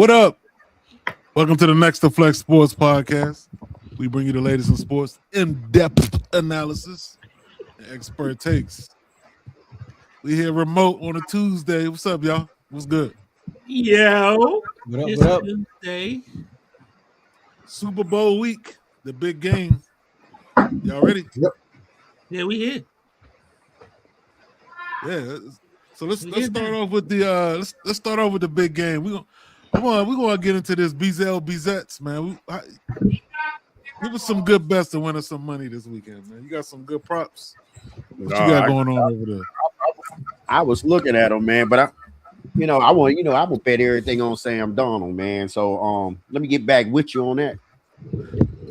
what up? Welcome to the Next to Flex Sports Podcast. We bring you the latest in sports, in-depth analysis, and expert takes. We here remote on a Tuesday. What's up, y'all? What's good? Yo, What up? Tuesday. Super Bowl week, the big game. Y'all ready? Yep. Yeah, we here. Yeah. So let's start off with the let's start off with the big game. We're gonna get into this Bezettes, man. Give us some good bets to win us some money this weekend, man. You got some good props. What you got going on over there? I was looking at them, man, but I will bet everything on Sam Darnold, man. So let me get back with you on that.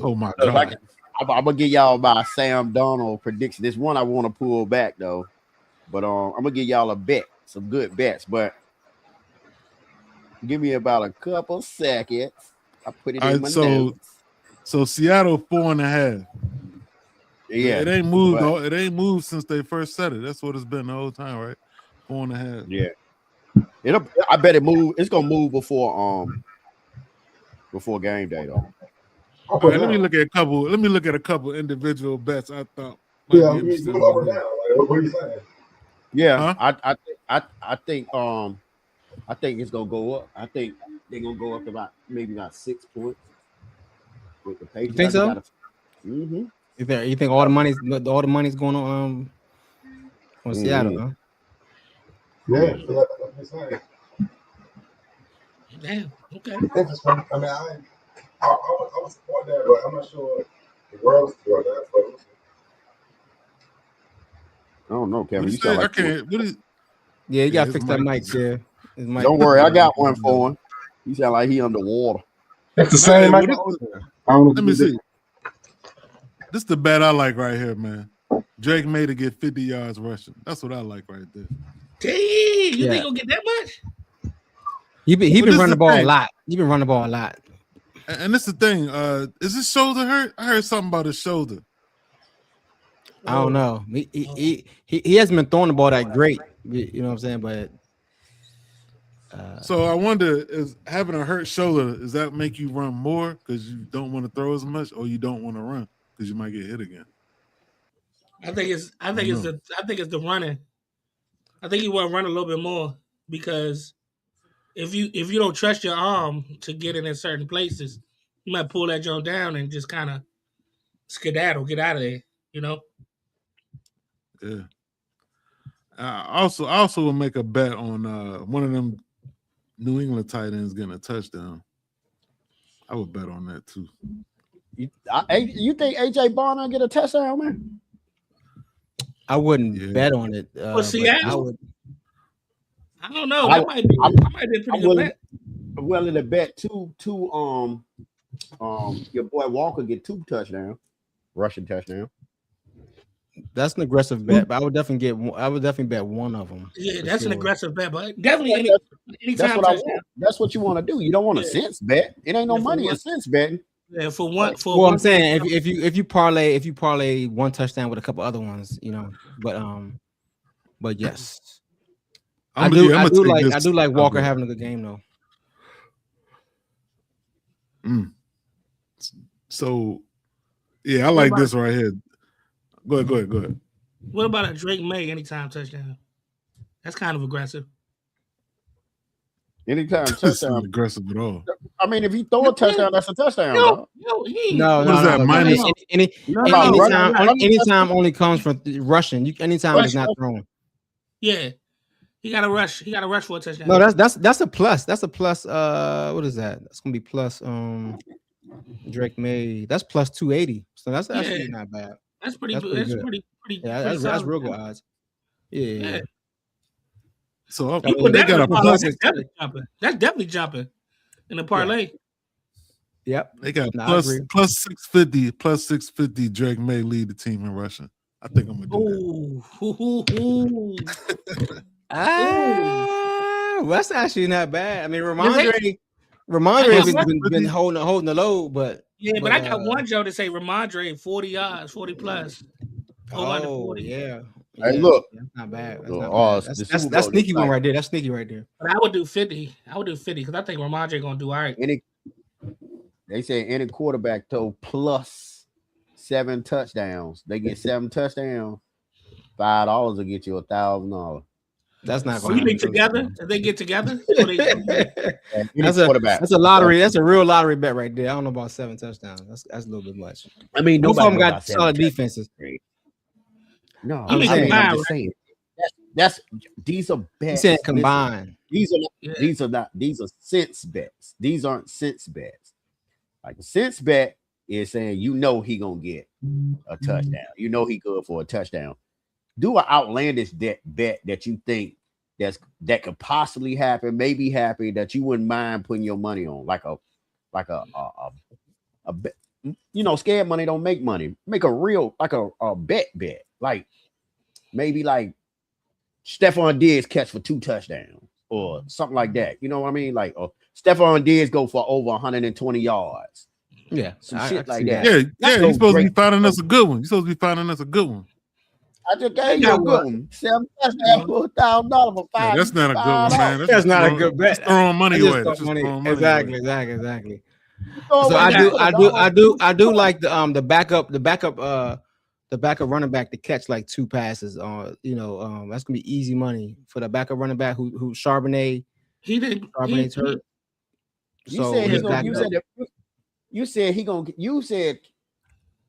Oh my God. I'm gonna give y'all my Sam Darnold prediction. This one I want to pull back though, but I'm gonna give y'all a bet, some good bets. But give me about a couple seconds. I put it in my notes. So Seattle 4.5. Yeah, it ain't moved. It ain't moved since they first said it. That's what it's been the whole time, right? 4.5. Yeah, I bet it move. It's gonna move before game day though. All right, let me look at a couple individual bets I thought. Yeah, what are you saying? Yeah, huh? I think it's gonna go up. I think they're gonna go up about 6 points with the Patriots. You think so? Mm-hmm. You think all the money's going on Seattle, huh? Yeah. Damn. Okay. Interesting. I mean, I would support that, but I'm not sure the world support that. But I don't know, Kevin. You sound like Yeah, you gotta fix that mic, yeah. Don't worry, I got one for him. He sound like he underwater. It's the same mic. Let me see. This is the bet I like right here, man. Drake May to get 50 yards rushing. That's what I like right there. Dang, you think he'll get that much? He been running the ball a lot. He been running the ball a lot. And this is the thing. Is his shoulder hurt? I heard something about his shoulder. I don't know. He hasn't been throwing the ball that great. You know what I'm saying? But so I wonder, is having a hurt shoulder, does that make you run more because you don't want to throw as much, or you don't want to run because you might get hit again? I think it's the running. I think you want to run a little bit more because if you don't trust your arm to get in certain places, you might pull that joint down and just kind of skedaddle, get out of there. You know. Yeah. I also will make a bet on one of them New England tight ends getting a touchdown. I would bet on that too. You think AJ Barner get a touchdown, man? I wouldn't bet on it. Seattle? I don't know. That might be a pretty good bet. I'm willing to bet two. Your boy Walker get 2 touchdowns, rushing touchdown. That's an aggressive bet, but I would definitely bet one of them. Yeah, that's an aggressive bet, but definitely that's what I want. That's what you want to do. You don't want a sense bet. It ain't no money in sense betting. Yeah, I'm saying if you parlay one touchdown with a couple other ones, you know, but yes, I do like Walker having a good game though. So yeah, I like this right here. Go ahead. What about a Drake May anytime touchdown? That's kind of aggressive. Anytime That's touchdown. not aggressive at all. I mean, if you throw a touchdown, that's a touchdown. No. What is that? Minus anytime only comes from rushing. Anytime is not thrown. Yeah, he got to rush. He got to rush for a touchdown. No, that's a plus. That's a plus. What is that? That's gonna be plus. Drake May. That's plus 280. So that's actually not bad. That's pretty good. That's pretty. Yeah, that's real good odds. Yeah. So they got a plus. That's definitely jumping in the parlay. Yep. They got plus 650 Drake May lead the team in rushing. I think I'm gonna do that. Well, that's actually not bad. I mean, Ramondre has been holding the load, but but I got one Joe to say Ramondre 40 yards, 40 plus. Oh, yeah. Hey, look. That's not bad. That's The not odds, bad. the That's Super Bowl sneaky is one like right there. That's sneaky right there. But I would do 50. I would do 50 because I think Ramondre gonna do all right. They say any quarterback throw plus 7 touchdowns. They get 7 touchdowns. $5 will get you $1,000. That's not So going you think together? If they get together, so they, Any quarterback. That's a lottery. That's a real lottery bet right there. I don't know about 7 touchdowns. That's a little bit much. I mean, Both of nobody them know got about 7 solid touchdowns. defenses. No, You mean I'm combined, just saying. That's these are You bets. saying Listen, combined? these are not, Yeah. these are sense bets. These aren't sense bets. Like a sense bet is saying he gonna get a touchdown. You know he good for a touchdown. Do an outlandish bet that you think that could possibly happen, maybe happen, that you wouldn't mind putting your money on, like a bet. You know, scared money don't make money. Make a real like a bet, like maybe like Stephon Diggs catch for 2 touchdowns or something like that. You know what I mean? Like Stephon Diggs go for over 120 yards. Yeah, Some I shit can like see that. Yeah, That's you're no supposed to be great- finding us a good one. You're supposed to be finding us a good one. I just gave you a good one. 7 touchdowns for $1,000 for Yeah, $5. that's not a good one, man. That's just not a throwing- good bet. That's throwing money I just away. throw That's just money. throwing money Exactly. away. So I do like the backup running back to catch like 2 passes. That's gonna be easy money for the backup running back who Charbonnet. he did. Charbonnet's hurt. You said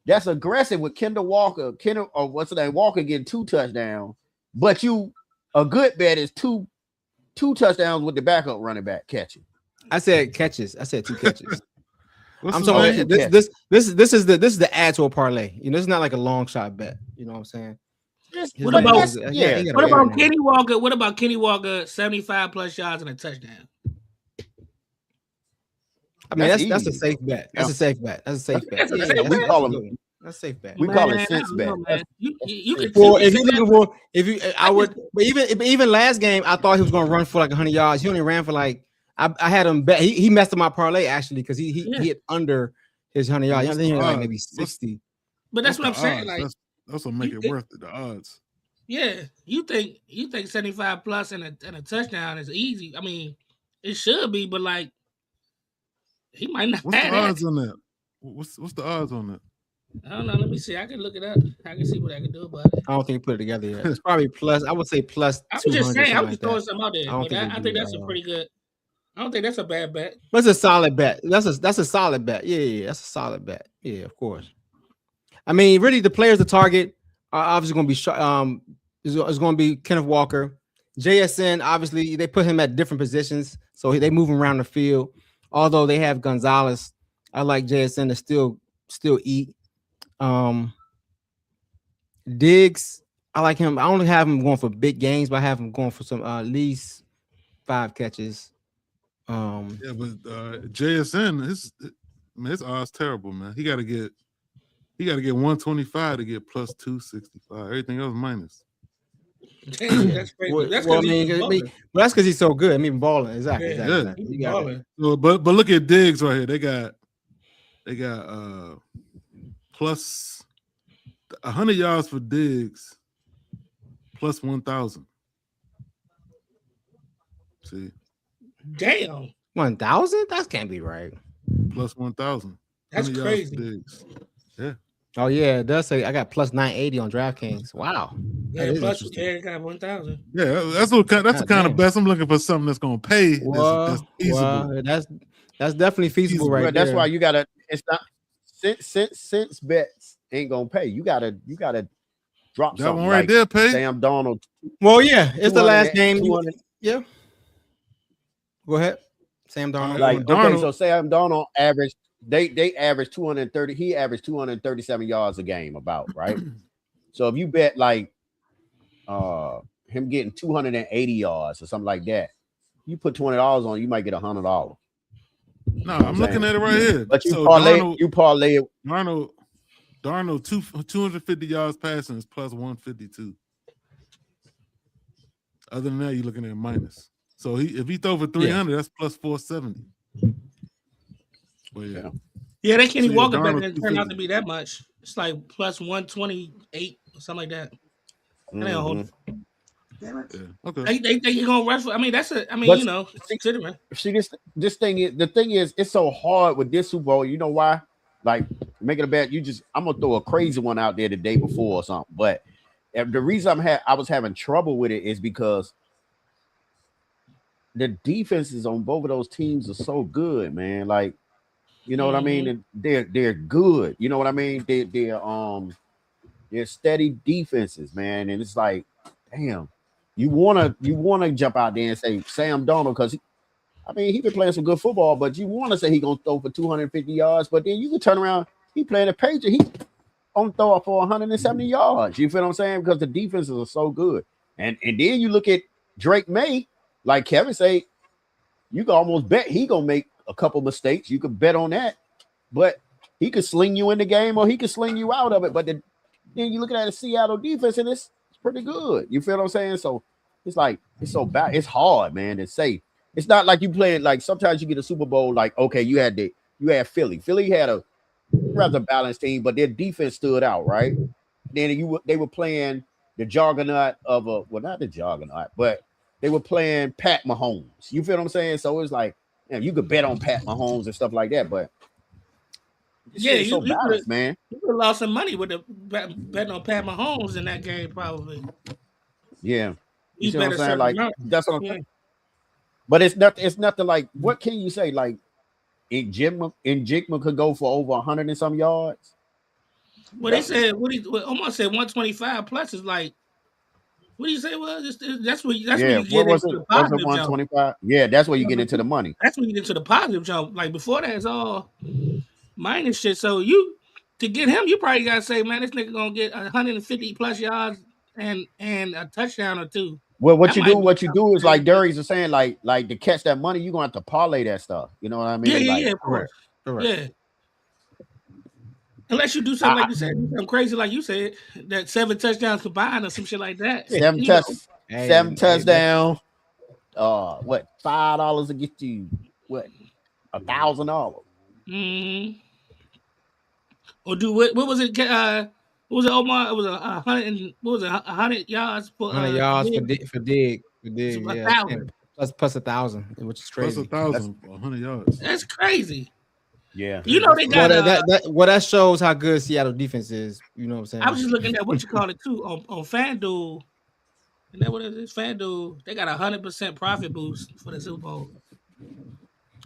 that's aggressive with Kendall Walker. Walker getting 2 touchdowns, but a good bet is two touchdowns with the backup running back catching. I said catches. I said 2 catches. What's I'm his talking name? about this is the add to a parlay. It's not like a long shot bet. You know what I'm saying? What about- What about Kenny? Kenny Walker? What about Kenny Walker? 75 plus yards and a touchdown. I mean, That's that's a easy. safe bet. That's a safe bet. That's a safe bet. That's a safe that's bet. a call good him- one. That's a safe bet. We call it Man, sense I don't bet. know, man. You could. Well, you if could you're say looking for, if you, I would, just- but even last game, I thought he was going to run for like 100 yards. He only ran for like, I had him bet. He messed up my parlay actually because he hit under his 100 yards. I think he had like maybe 60. But that's what I'm What's the saying. odds? Like, That's what make you it think- worth it. The odds. yeah, you think 75 plus and a touchdown is easy. I mean, it should be, but like, he might not What's the have that. odds on that? What's the odds on that? I don't know. Let me see. I can look it up. I can see what I can do about it. I don't think he put it together yet. It's probably plus. I would say plus. I was just 200, saying. I something was just like throwing that. something out there. I don't But think I they think do that's that, a pretty good. I don't think that's a bad bet. That's a solid bet. That's a solid bet. Yeah, that's a solid bet. Yeah, of course. I mean, really, the players to target are obviously going to be is going to be Kenneth Walker, JSN. Obviously, they put him at different positions, so they move him around the field. Although they have Gonzalez, I like JSN to still eat. Diggs, I like him. I only have him going for big games, but I have him going for some at least 5 catches. Yeah, but JSN, his odds terrible, man. He got to get 125 to get plus 265. Everything else minus. Damn, that's crazy. Well, That's well, I because mean, well, that's because he's so good. I mean, balling exactly. Yeah, exactly. he's You got it. balling. So, but look at Diggs right here. They got plus 100 yards for Diggs, plus 1,000. See, Damn, 1,000? That can't be right. plus 1,000. that's 100 yards for crazy. Diggs. Oh yeah, it does say I got plus 980 on DraftKings. Wow. Yeah, That is plus interesting. yeah, got 1,000. Yeah, that's the kind of damn. best I'm looking for. Something that's gonna pay. That's feasible. Well, that's definitely feasible right But that's there. why you gotta. It's not sense bets ain't gonna pay. You gotta drop That something one right like there pay. Sam Donald. Well, yeah, it's the 200 last game. 200 Yeah. Go ahead, Sam Darnold. Like okay, Darnold- so Sam Donald averaged. They averaged 230. He averaged 237 yards a game, about right. So if you bet like him getting 280 yards or something like that, you put $20 on, you might get $100. No, I'm looking at it right here. But you So parlay it. Darnold 250 yards passing is plus 152. Other than that, you're looking at minus. So if he throw for 300, that's plus 470. Well, yeah. Yeah, that Kenny So, yeah, Walker bet Darnold didn't turn out 250. to be that much. It's like plus 128 or something like that. That ain't gonna hold. Mhm. Yeah. Okay. They think he's gonna rush for. I mean, that's a. I mean, But you know, see, considering. see this thing is the thing is it's so hard with this Super Bowl. You know why? Like making a bet, I'm gonna throw a crazy one out there the day before or something. But the reason I was having trouble with it is because the defenses on both of those teams are so good, man. Like, you know what I mean? And they're good. You know what I mean? They're steady defenses, man. And it's like, damn, you wanna jump out there and say Sam Darnold because he been playing some good football, but you want to say he gonna throw for 250 yards, but then you can turn around, he playing a Patriot, he on throw for 170 yards. You feel what I'm saying? Because the defenses are so good. And then you look at Drake May, like Kevin say, you can almost bet he gonna make a couple mistakes. You could bet on that, but he could sling you in the game or he could sling you out of it. But then you look at the Seattle defense and it's pretty good. You feel what I'm saying? So it's like it's so bad. It's hard, man, to say. It's not like you playing like sometimes you get a Super Bowl like okay, you had Philly. Philly had a rather balanced team, but their defense stood out, right? Then they were playing the juggernaut of not the juggernaut, but they were playing Pat Mahomes. You feel what I'm saying? So it's like, you could bet on Pat Mahomes and stuff like that, but Yeah, it's so balanced, man. You would have lost some money with the betting on Pat Mahomes in that game, probably. Yeah, you He's see what I'm saying? Like that's what I'm saying. But it's nothing like what can you say? Like Jigma could go for over 100 and some yards. Well, they said almost said 125 plus is like what do you say? Well, that's where you get into the positive 125? Yeah, that's where you get into the money. That's when you get into the positive jump. Like before that, it's all minus shit. So you to get him, you probably gotta say, man, this nigga gonna get 150 plus yards and a touchdown or two. Well, what you do is like Darius is saying, like to catch that money, you're gonna have to parlay that stuff. You know what I mean? Yeah, of course. Correct. Yeah. Unless you do something like you said, something crazy like you said, that 7 touchdowns combined or some shit like that. 7 touchdowns. What $5 to get you what $1,000? Mm-hmm. Or do what was it? What was it, Omar? It was 100. What was it? 100 yards for 100 yards for dig. Yeah, plus 1,000, which is crazy. Plus 1,000 for 100 yards. That's crazy. Yeah, you know they got that shows how good Seattle defense is. You know what I'm saying? I was just looking at what you call it too on FanDuel. And that what it is? FanDuel, they got 100% profit boost for the Super Bowl.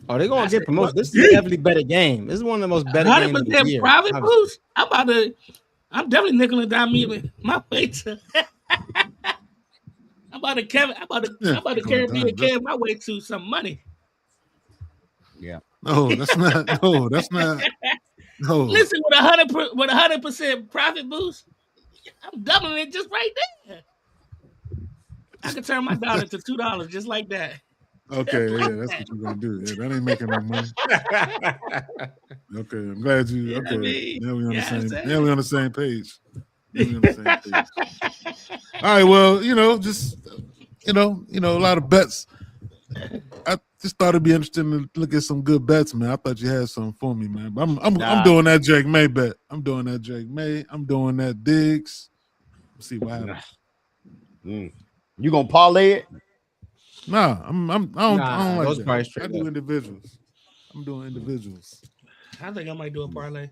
Oh, they're gonna get promoted. This is a definitely better game. This is one of the most better games of the year. 100% profit boost. I'm definitely nickel and dime my way to. I'm about to carry my way to some money. Yeah. No, that's not. No, that's not. No. Listen, with 100% profit boost, I'm doubling it just right there. I can turn my dollar to $2 just like that. Okay, yeah, that's what you're gonna do. Yeah, that ain't making no money. Okay, I'm glad you. Okay, now we on the same. Now we on the same page. All right, well, just a lot of bets. I just thought it'd be interesting to look at some good bets, man. I thought you had something for me, man. But I'm doing that Drake May bet. I'm doing that Drake May. I'm doing that Diggs. Let's see what happens. You gonna parlay it? Nah, I don't like that. I do individuals. I'm doing individuals. I think I might do a parlay.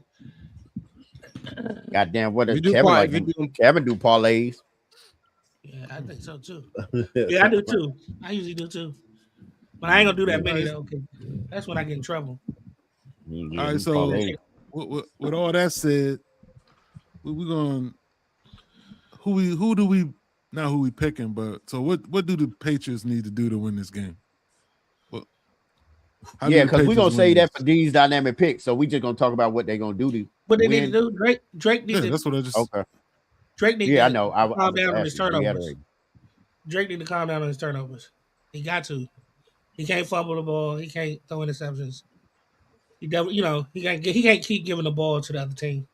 Goddamn, what does Kevin do parlays? Yeah, I think so too. Yeah, I do too. I usually do too. But I ain't gonna do that many though. Okay. That's when I get in trouble. All right, so with all that said, we're going who do we not who we picking, but so what do the Patriots need to do to win this game? Because we're gonna say that for these dynamic picks, so we just gonna talk about what they're gonna do to what they need to do. Drake needs to. That's what I just. Okay. Drake needs to. I know. Calm down on his turnovers. Drake need to calm down on his turnovers. He got to. He can't fumble the ball. He can't throw interceptions. He definitely, he can't keep giving the ball to the other team.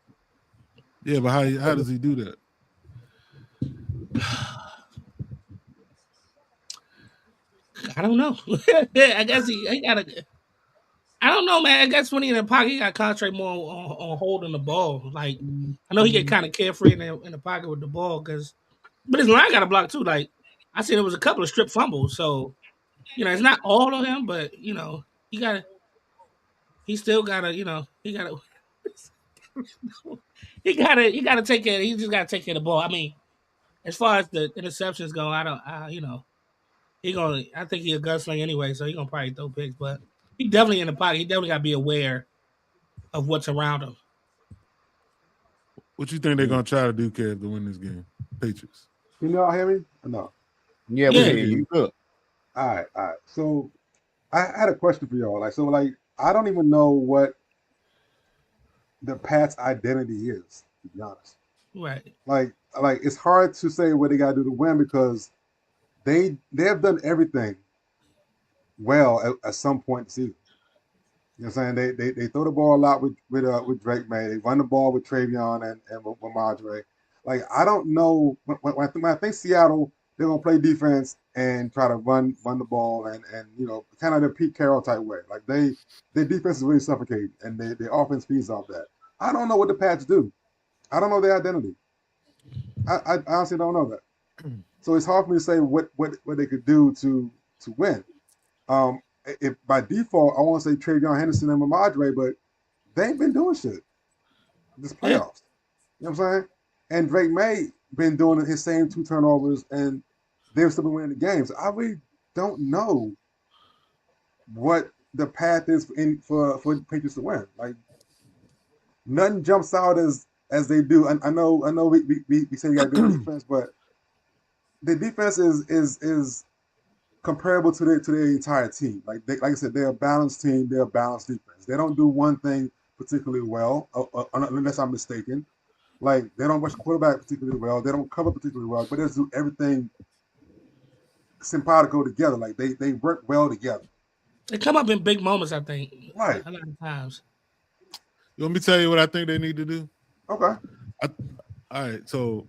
Yeah, but how does he do that? I don't know. I guess he gotta. I don't know, man. I guess when he's in the pocket, he got to concentrate more on holding the ball. Like I know he get kind of carefree in the pocket with the ball because But his line got a block too. Like I said, there was a couple of strip fumbles. So it's not all of him, but he got to. He still got to. He got to. He got to take care. He just got to take care of the ball. I mean, as far as the interceptions go, I don't. He gonna. I think he a gunslinger anyway, so he gonna probably throw picks. But he definitely in the pocket. He definitely got to be aware of what's around him. What you think they're gonna try to do, Kev, to win this game? Patriots. Can y'all hear me? Or no. Yeah, we Yeah. hear you. Good. All right. So I had a question for y'all. I don't even know what the Pats' identity is, to be honest. Right. Like it's hard to say what they gotta do to win because they have done everything well at some point in the season. You know what I'm saying? They throw the ball a lot with Drake May. They run the ball with Travion and with Madre. Like I don't know when I think Seattle, they're gonna play defense and try to run the ball and kind of the Pete Carroll type way. Like their defense is really suffocating and their offense feeds off that. I don't know what the Pats do. I don't know their identity. I honestly don't know that. So it's hard for me to say what they could do to win. If by default I want to say Travion Henderson and Madre, but they ain't been doing shit this playoffs. You know what I'm saying? And Drake May been doing his same 2 turnovers, and they've still been winning the games. I really don't know what the path is for the Patriots to win. Like nothing jumps out as they do. I know we say we got good defense, but the defense is comparable to their entire team. Like I said, they're a balanced team. They're a balanced defense. They don't do one thing particularly well, unless I'm mistaken. Like they don't rush the quarterback particularly well. They don't cover particularly well, but they do everything simpatico together. Like they work well together. They come up in big moments, I think. Right. A lot of times. You want me to tell you what I think they need to do? Okay. All right, so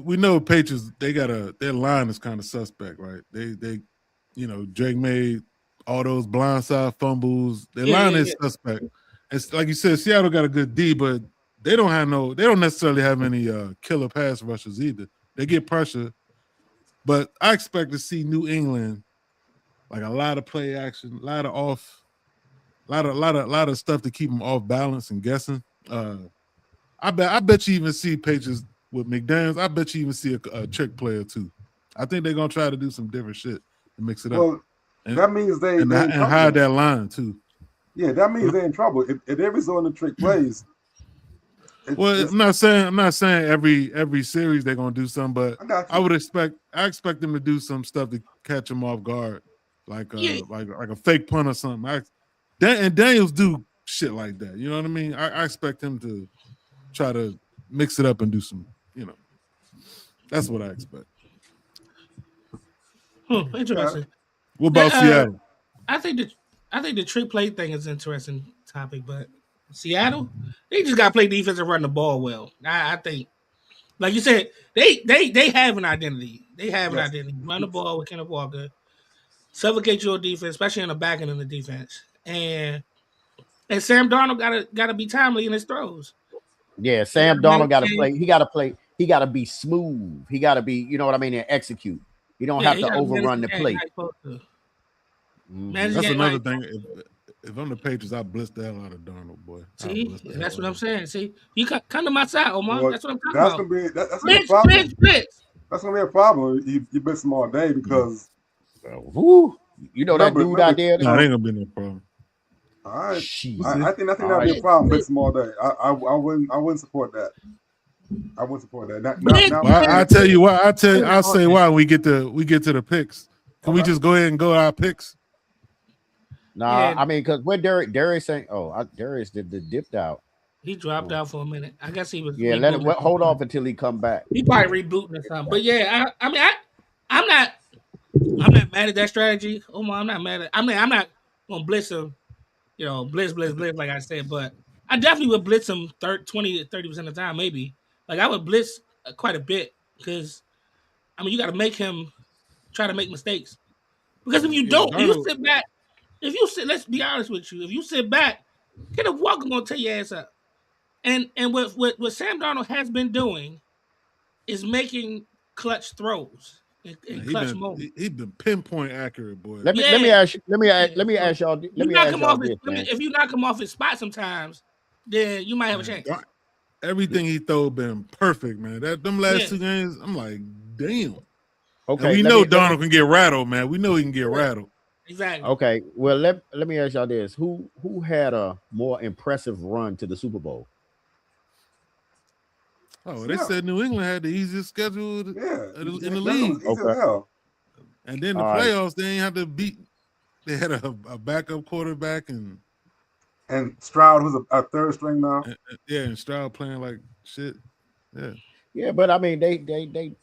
we know Patriots, their line is kind of suspect, right? They Drake made all those blindside fumbles. Their line is suspect. It's like you said, Seattle got a good D, but they don't necessarily have any killer pass rushers either. They get pressure, but I expect to see New England like a lot of play action, a lot of stuff to keep them off balance and guessing. I bet you even see Patriots with McDaniels. I bet you even see a trick player too. I think they're gonna try to do some different shit and mix it up. And that means they hide that line too. Yeah, that means they're in trouble. If they're resorting to trick plays. I'm not saying every series they're gonna do something, but I expect them to do some stuff to catch them off guard, like a fake punt or something. And Daniels do shit like that. You know what I mean? I expect him to try to mix it up and do some. That's what I expect. Interesting. What about Seattle? I think the trick play thing is an interesting topic, but Seattle, they just got to play defense and run the ball well. I think, like you said, they have an identity. They have an identity. Run the ball with Kenneth Walker, suffocate your defense, especially in the back end of the defense, and Sam Darnold gotta be timely in his throws. Yeah, Sam Darnold got to play. He got to play. He got to be smooth. He got to be, you know what I mean, and execute. You don't have to overrun the play. That's another thing. If I'm the Patriots, I blitz the hell out of Darnold, boy. See, that's what I'm saying. See, you come to my side, Omar. Well, that's what I'm talking about. That's gonna be a problem. That's gonna be a problem. You blitz them all day because you know that dude out there. No, it ain't gonna be no problem. All right, I think that'd be a problem. Blitz them all day. I wouldn't support that. I wouldn't support that. I tell you what. I'll say why when we get to the picks. Can we just go ahead and go our picks? Nah, I mean, because when Darius saying, Darius dipped out. He dropped out for a minute. I guess he was. Yeah, hold off until he come back. He probably rebooting or something. But yeah, I'm not mad at that strategy. Omar, I'm not mad at. I'm not gonna blitz him. Blitz like I said. But I definitely would blitz him 20 to 30% of the time, maybe. Like I would blitz quite a bit because, you got to make him try to make mistakes. Because if you don't, if you sit back. Let's be honest with you. If you sit back, Kenneth Walker gonna tear your ass up. And what Sam Darnold has been doing is making clutch throws in clutch moments. He been pinpoint accurate, boy. Let me Yeah. ask y'all. Let me ask y'all this, man. If you knock him off his spot sometimes, then you might have a chance. Everything he throw been perfect, man. Them last 2 games, I'm like, damn. Okay, and we know Donald can get rattled, man. We know he can get rattled. Exactly. Okay, well let me ask y'all this: who had a more impressive run to the Super Bowl? Oh, they said New England had the easiest schedule in the league. Okay. And then the playoffs, they ain't have to beat. They had a backup quarterback and Stroud, who's a third string now. And Stroud playing like shit. Yeah. Yeah, but I mean, they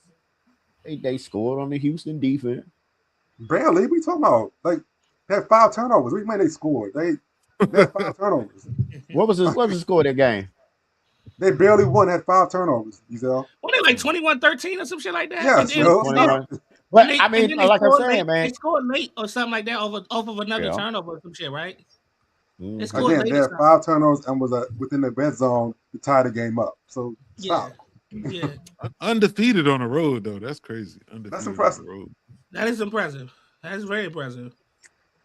scored on the Houston defense. Barely. We talking about they had 5 turnovers. We mean they scored. They had 5 turnovers. What was the score of that game? They barely won. Had 5 turnovers. Well, they like 21-13 or some shit like that. Yeah, but I mean, like I'm saying, man, they scored late or something like that off of another turnover or some shit, right? They had 5 turnovers and was within the red zone to tie the game up. So stop. Yeah. Undefeated on the road though. That's crazy. Undefeated. That's impressive. That is impressive. That is very impressive.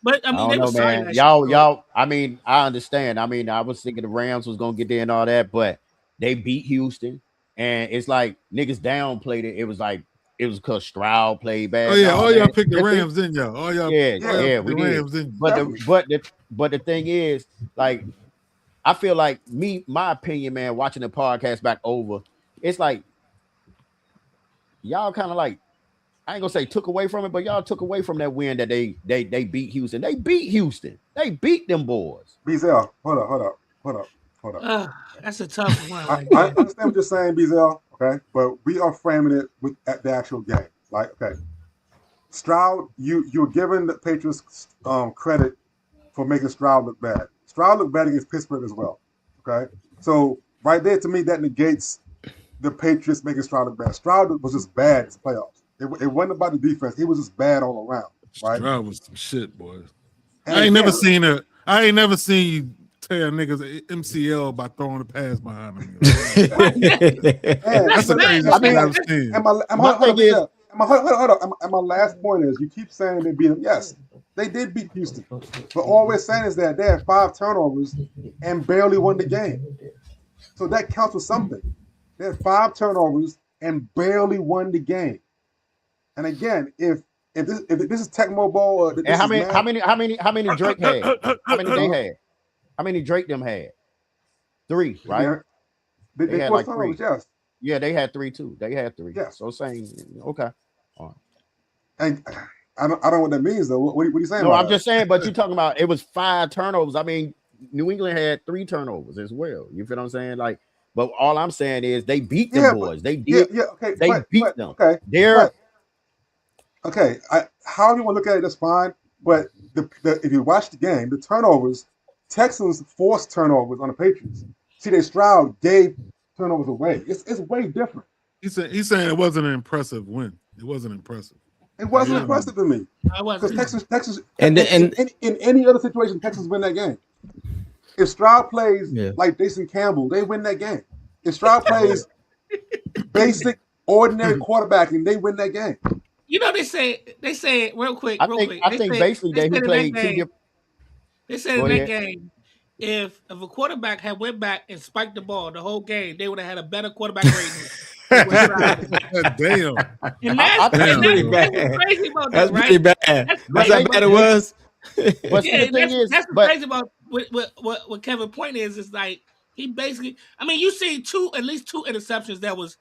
But I mean, I don't know, man. Y'all. I mean, I understand. I mean, I was thinking the Rams was gonna get there and all that, but they beat Houston, and it's like niggas downplayed it. It was because Stroud played bad. Oh yeah, all y'all picked the Rams, didn't y'all? All y'all, we did. But the thing is, like, I feel like my opinion, man, watching the podcast back over, it's like y'all kind of like, I ain't gonna say took away from it, but y'all took away from that win that they beat Houston. They beat Houston. They beat them boys. Beazell, hold up. That's a tough one. I understand what you're saying, Beazell, okay? But we are framing it at the actual game. Like, okay, Stroud, you're giving the Patriots credit for making Stroud look bad. Stroud looked bad against Pittsburgh as well, okay? So right there, to me, that negates the Patriots making Stroud look bad. Stroud was just bad in the playoffs. It wasn't about the defense. He was just bad all around, right? Stroud was some shit, boys. I ain't never seen you tear niggas MCL by throwing the pass behind him. That's the craziest thing I've seen. And my last point is, you keep saying they beat them. Yes, they did beat Houston. But all we're saying is that they had 5 turnovers and barely won the game. So that counts for something. They had 5 turnovers and barely won the game. And again, if this is Tecmo Bowl, and how many Drake had? How many they had? How many Drake them had? 3, right? They had like 3. Yes. Yeah, they had 3 too. They had 3. Yeah. So saying, okay. All right. And I don't know what that means though. What are you saying? No, I'm just saying. But you're talking about it was 5 turnovers. I mean, New England had 3 turnovers as well. You feel what I'm saying? Like, but all I'm saying is they beat them boys. They did. Yeah. Okay. They beat them. Okay. They're. Okay, however you want to look at it, that's fine. But if you watch the game, the turnovers, Texans forced turnovers on the Patriots. CJ Stroud gave turnovers away. It's way different. He's saying it wasn't an impressive win. It wasn't impressive. It wasn't impressive to me. Because Texas, in any other situation, Texans win that game. If Stroud plays like Jason Campbell, they win that game. If Stroud plays basic, ordinary quarterback, and they win that game. You know, they say real quick. I think basically they played 2 different. They said in that game, if a quarterback had went back and spiked the ball the whole game, they would have had a better quarterback rating. Damn. And that's pretty bad. Crazy about That's that, pretty right? bad. That's how bad it was. But Yeah, the thing is, that's what's crazy about what Kevin's point is like he basically, I mean, you see at least two interceptions that was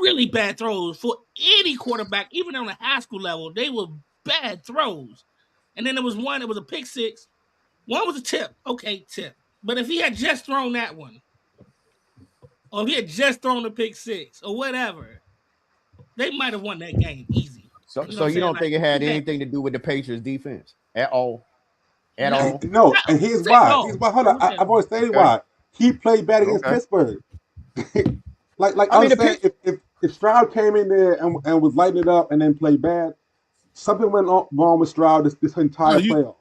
really bad throws for any quarterback, even on a high school level. They were bad throws. And then there was one, it was a pick 6. One was a tip. Okay, tip. But if he had just thrown that one, or if he had just thrown the pick 6 or whatever, they might have won that game easy. So you don't think it had anything to do with the Patriots defense at all? At all? No, and here's why. Hold on. I've always stated why. He played bad against Pittsburgh. I mean, saying, if Stroud came in there and was lighting it up and then played bad, something went wrong with Stroud this entire playoff.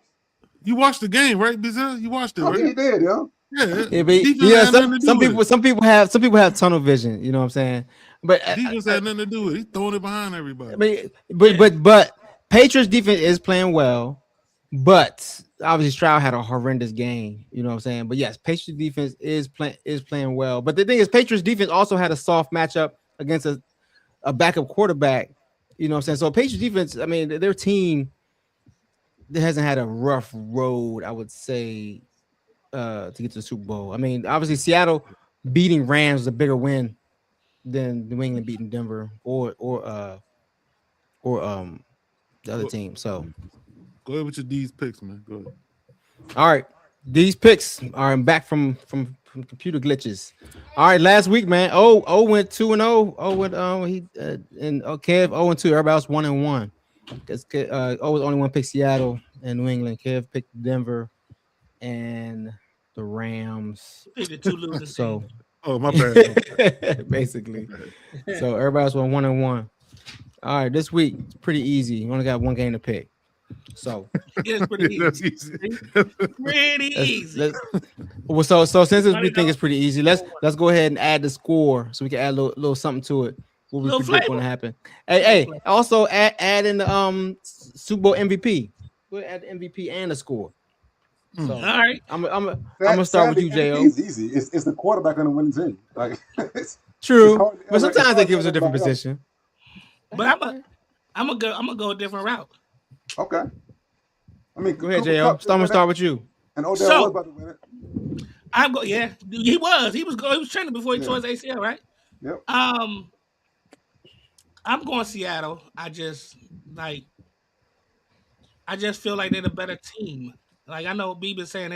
You watched the game, right, Bizel? You watched it, right? He did, yeah. Yeah, but, defense yeah. had nothing to do Some with people, it. some people have tunnel vision. You know what I'm saying? But Defense had nothing to do with it. He's throwing it behind everybody. I mean, but Patriots defense is playing well, but obviously Stroud had a horrendous game. You know what I'm saying? But yes, Patriots defense is playing well. But the thing is, Patriots defense also had a soft matchup against a backup quarterback. You know what I'm saying? So Patriots defense, I mean, their team hasn't had a rough road, I would say, to get to the Super Bowl. I mean, obviously Seattle beating Rams is a bigger win than New England beating Denver or the other team. So Go ahead with your D's picks, man. Go ahead. all right, these picks are back from computer glitches. All right, last week, man. O went 2-0. O went Kev 0-2. Everybody else 1-1. Because O was only one pick Seattle and New England. Kev picked Denver and the Rams. Pick the 2 losing So teams. Oh, my bad. basically, so everybody else went 1-1. All right, this week it's pretty easy. You only got one game to pick. So It's pretty That's easy. easy. Pretty easy. well, so since we think it's pretty easy, let's go ahead and add the score so we can add a little something to it. What we Little predict flavor. going to happen. Hey, also add in the Super Bowl MVP. We'll add the MVP and the score. So All right. I'm gonna start with you, Sadly, Jo. It's easy. It's the quarterback on the winning team. Like it's True, hard- but sometimes it's they hard give us to a different everybody else. position. But I'm gonna go a different route. Okay. I mean, Go ahead, Cooper Jo. Kupp I'm just gonna went start out, with you. and Odell So- was about to win it. Yeah, he was training before he tore his ACL, right? Yep. I'm going Seattle. I just feel like they're the better team. Like I know B been saying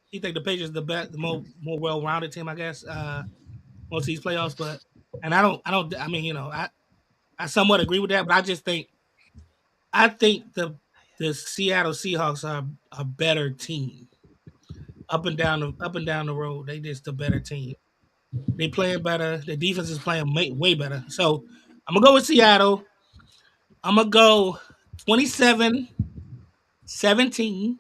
he think the Patriots the best, the more well-rounded team, I guess. Most of these playoffs, but I mean, you know, I somewhat agree with that, but I think the Seattle Seahawks are a better team. Up and down the road, they just a better team. They playing better. The defense is playing way better. So I'm gonna go with Seattle. I'm gonna go 27-17.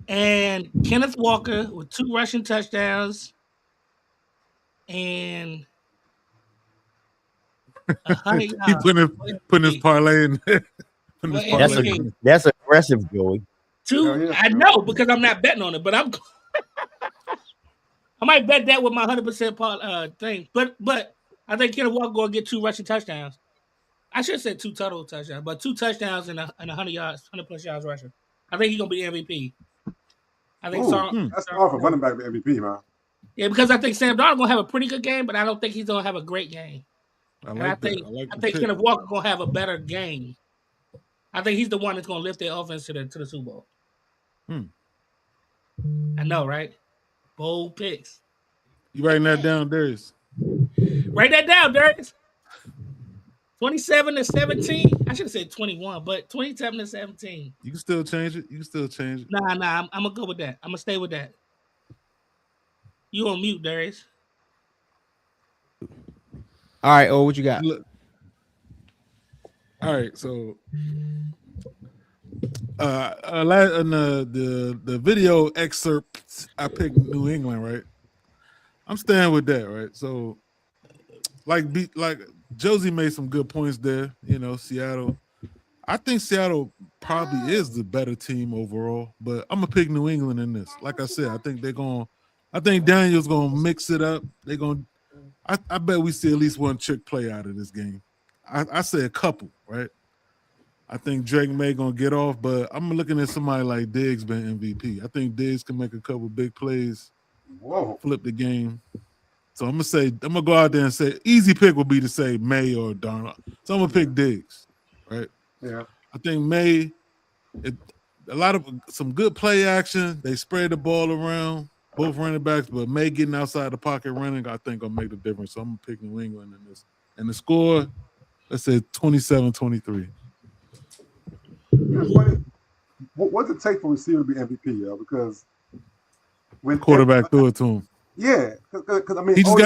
And Kenneth Walker with 2 rushing touchdowns and 100 He yards. putting his parlay in there. Putting his Well, parlay in there. That's aggressive, Joey. Hell yeah. I know because I'm not betting on it, but I might bet that with my 100% thing. But I think Kenneth Walker gonna get 2 rushing touchdowns. I should have said 2 total touchdowns, but 2 touchdowns and 100 yards, 100+ yards rushing. I think he's gonna be MVP. I think That's hard for running back to MVP, man. Yeah, because I think Sam Darnold gonna have a pretty good game, but I don't think he's gonna have a great game. I And I like that. think I like I the think pick. Kenneth Walker gonna have a better game. I think he's the one that's gonna lift their offense to the Super Bowl. I know, right? Bold picks. You writing that down, Darius? Write that down, Darius. 27-17. I should have said 21, but 27-17. You can still change it. Nah. I'm gonna go with that. I'm gonna stay with that. You on mute, Darius? All right, what you got? Look. All right, so in the video excerpt, I picked New England, right? I'm staying with that, right? So, like Josie made some good points there. You know, Seattle. I think Seattle probably is the better team overall, but I'm gonna pick New England in this. Like I said, I think Daniel's gonna mix it up. I bet we see at least one trick play out of this game. I say a couple, right? I think Drake May gonna get off, but I'm looking at somebody like Diggs being MVP. I think Diggs can make a couple big plays, Whoa. flip the game. So I'm gonna go out there and say easy pick would be to say May or Darnold. So I'm gonna pick Diggs, right? Yeah. I think May, some good play action. They spread the ball around, both running backs, but May getting outside the pocket running, I think, will make the difference. So I'm gonna pick New England in this. And the score, let's say 27-23. It's funny. What's it take for receiver to be MVP, yo? Because when Quarterback threw it to him. yeah, because I mean, He just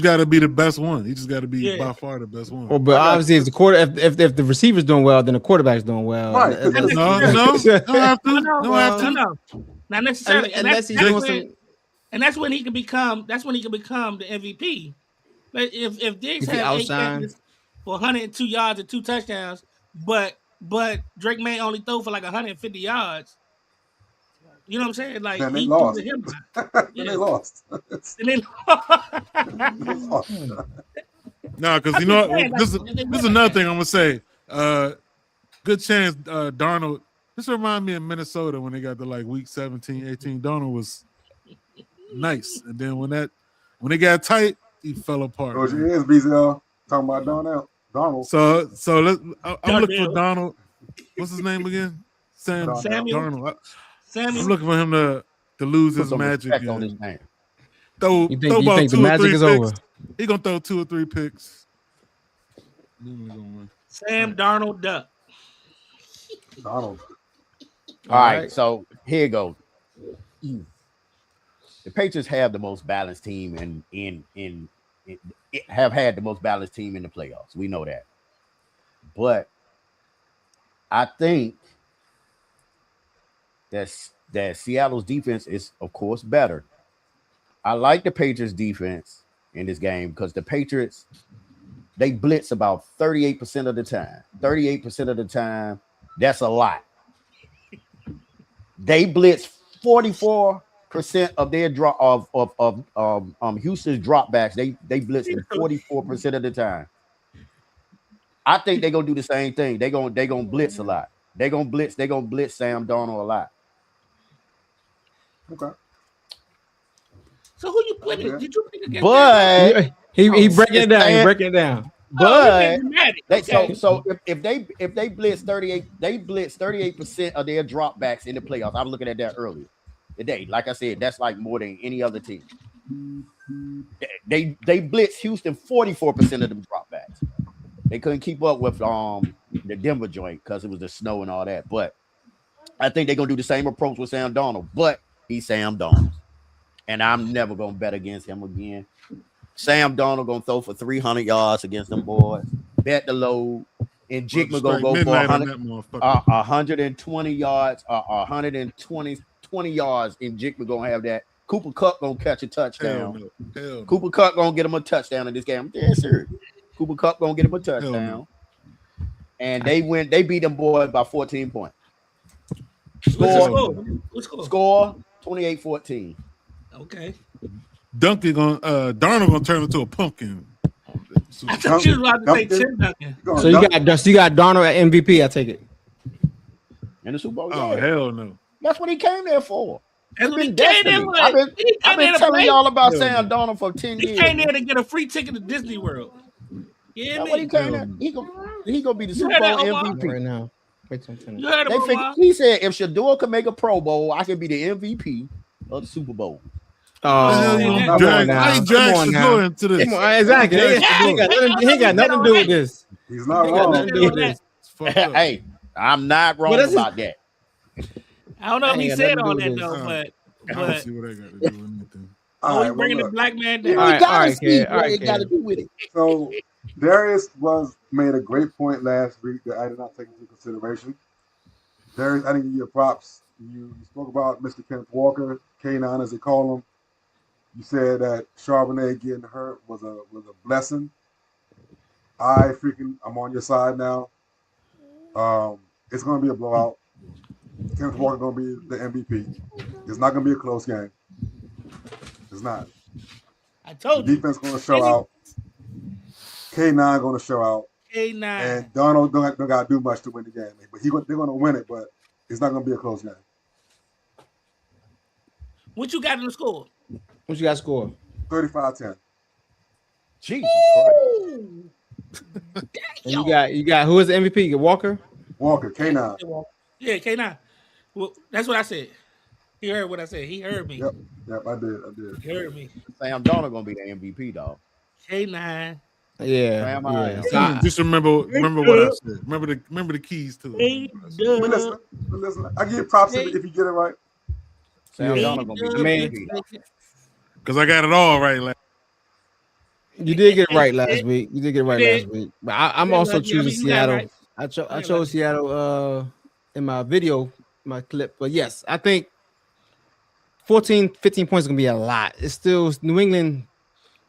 gotta be the best one. He just gotta be by far the best one. Well, but obviously, if the receiver's doing well, then the quarterback's doing well. Right. No, don't have to. No. Not necessarily. Unless he's that's doing when, some. and that's when he can become. That's when he can become the MVP. But if Diggs If he has 8 outshine. catches for 102 yards and 2 touchdowns, but Drake May only throw for like 150 yards. You know what I'm saying? Like Then they he lost. threw to him. Then Yeah. they lost. And then They lost. No, because you know what? This is another thing I'm gonna say. Good chance Darnold. This reminds me of Minnesota when they got to like week 17, 18. Darnold was nice, and then when they got tight, he fell apart. Close man. your ears, BZL. Talking about Donald. So I'm looking for Darnell. Donald. What's his name again? Samuel. Darnold. Sammy. I'm looking for him to lose Put his some magic respect on his and name. throw You about think the 2 or magic 3 is picks. over? He gonna throw 2 or 3 picks. Then we gonna win. Sam Darnold Duck. Donald. All right, so here you go. The Patriots have the most balanced team in have had the most balanced team in the playoffs. We know that. But I think that Seattle's defense is, of course, better. I like the Patriots defense in this game because the Patriots, they blitz about 38% of the time. 38% of the time, that's a lot. They blitz 44% of their drop of Houston's dropbacks. They blitz it 44% of the time. I think they're gonna do the same thing. They're gonna blitz a lot. They're gonna blitz Sam Darnold a lot. Okay. So who you putting? Okay. Did you pick against? But He breaking it down. He breaking it down. but they, okay. so if they blitz 38% of their dropbacks in the playoffs. I was looking at that earlier today. Like I said, that's like more than any other team. They blitz Houston 44% of them dropbacks. They couldn't keep up with the Denver joint because it was the snow and all that. But I think they're gonna do the same approach with Sam Darnold. But he's Sam Darnold, and I'm never gonna bet against him again. Sam Darnold gonna throw for 300 yards against them boys. Bet the load, and Jigma gonna go for 120 yards, 120 yards, and Jigma gonna have that. Cooper Kupp gonna catch a touchdown. Hell no. Cooper Kupp gonna get him a touchdown in this game. Yeah, sir. Cooper Kupp gonna get him a touchdown, no. and they win. They beat them boys by 14 points. What's the Score 28-14. Okay. Darnold gonna turn into a pumpkin. I thought you was about to say Tim Duncan. So you got Darnold at MVP. I take it. In the Super Bowl. Oh Yeah. hell no. That's what he came there for. That's what he Been came there destiny. for. I've been telling y'all about Sam Darnold for 10 He years. came there to get a free ticket to Disney World. Yeah, That's what he came there. He gonna be the Super heard Bowl that, Omar? MVP. Right now. Wait till I'm finished. You heard They him, figured, Omar? he said if Shador could make a Pro Bowl, I could be the MVP of the Super Bowl. How you come drag Come Shador on now. into this? Come on, exactly. He ain't got nothing to do with this. He's not He got wrong. nothing to do with this. It's fucked up. Hey, I'm not wrong But that's about that. I don't know if he Ain't got said nothing to all do that with though, this. I don't but see what I got to do with anything. All right, he's bringing well, the look. black man You down. All right, gotta all see right, what Kev, it got to do with it. So Darius made a great point last week that I did not take into consideration. Darius, I didn't give you props. You spoke about Mr. Kenneth Walker, K9 as they call him. You said that Charbonnet getting hurt was a blessing. I'm on your side now. It's going to be a blowout. Kenneth Walker going to be the MVP. It's not going to be a close game. It's not. I The told you. defense going to show out. K9 going to show out. K9. And Donald don't got to do much to win the game. But they're going to win it, but it's not going to be a close game. What you got in the score? What you got score? 35-10. Jesus Christ. And you got who is the MVP? You got Walker? Walker, K9. Yeah, K9. Well, that's what I said. He heard what I said. He heard me. Yep, I did. He heard me. Sam Darnold gonna be the MVP, dog. K9. Yeah. Sam, yeah. I So I- Just remember what I said. Remember the keys to it. But listen, I give you props if you get it right. Sam Yeah. Darnold gonna be the MVP. Because I got it all right. Like, You did get it right last week. You did get it right last week. But I'm Yeah, also I mean, choosing you got it Seattle. right. I chose Seattle in my video, my clip. But yes, I think 14, 15 points is gonna be a lot. It's still New England.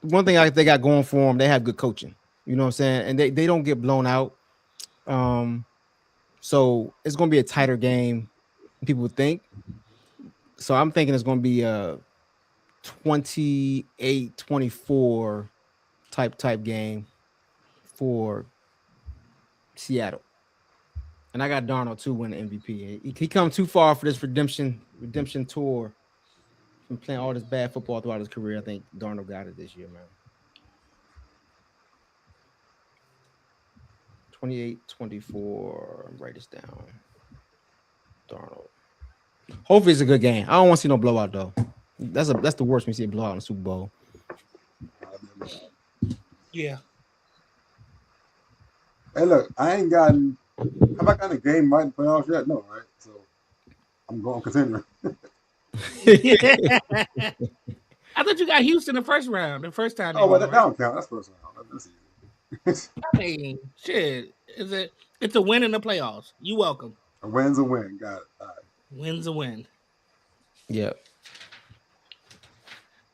One thing they got going for them, they have good coaching. You know what I'm saying? And they don't get blown out. So it's gonna be a tighter game than people think. So I'm thinking it's gonna be a 28-24 type game for Seattle. And I got Darnold too win the MVP. He come too far for this redemption tour from playing all this bad football throughout his career. I think Darnold got it this year, man. 28-24. Write this down. Darnold. Hopefully it's a good game. I don't want to see no blowout though. That's the worst when you see a blowout in the Super Bowl. Yeah. Hey, look, have I gotten a game right in playoffs yet? No, right? So I'm going to continue. I thought you got Houston the first round, the first time. Oh, but that don't count. That's first round. That's easy. I mean, shit. It's a win in the playoffs. You welcome. A win's a win. Got it. All right. Win's a win. Yep.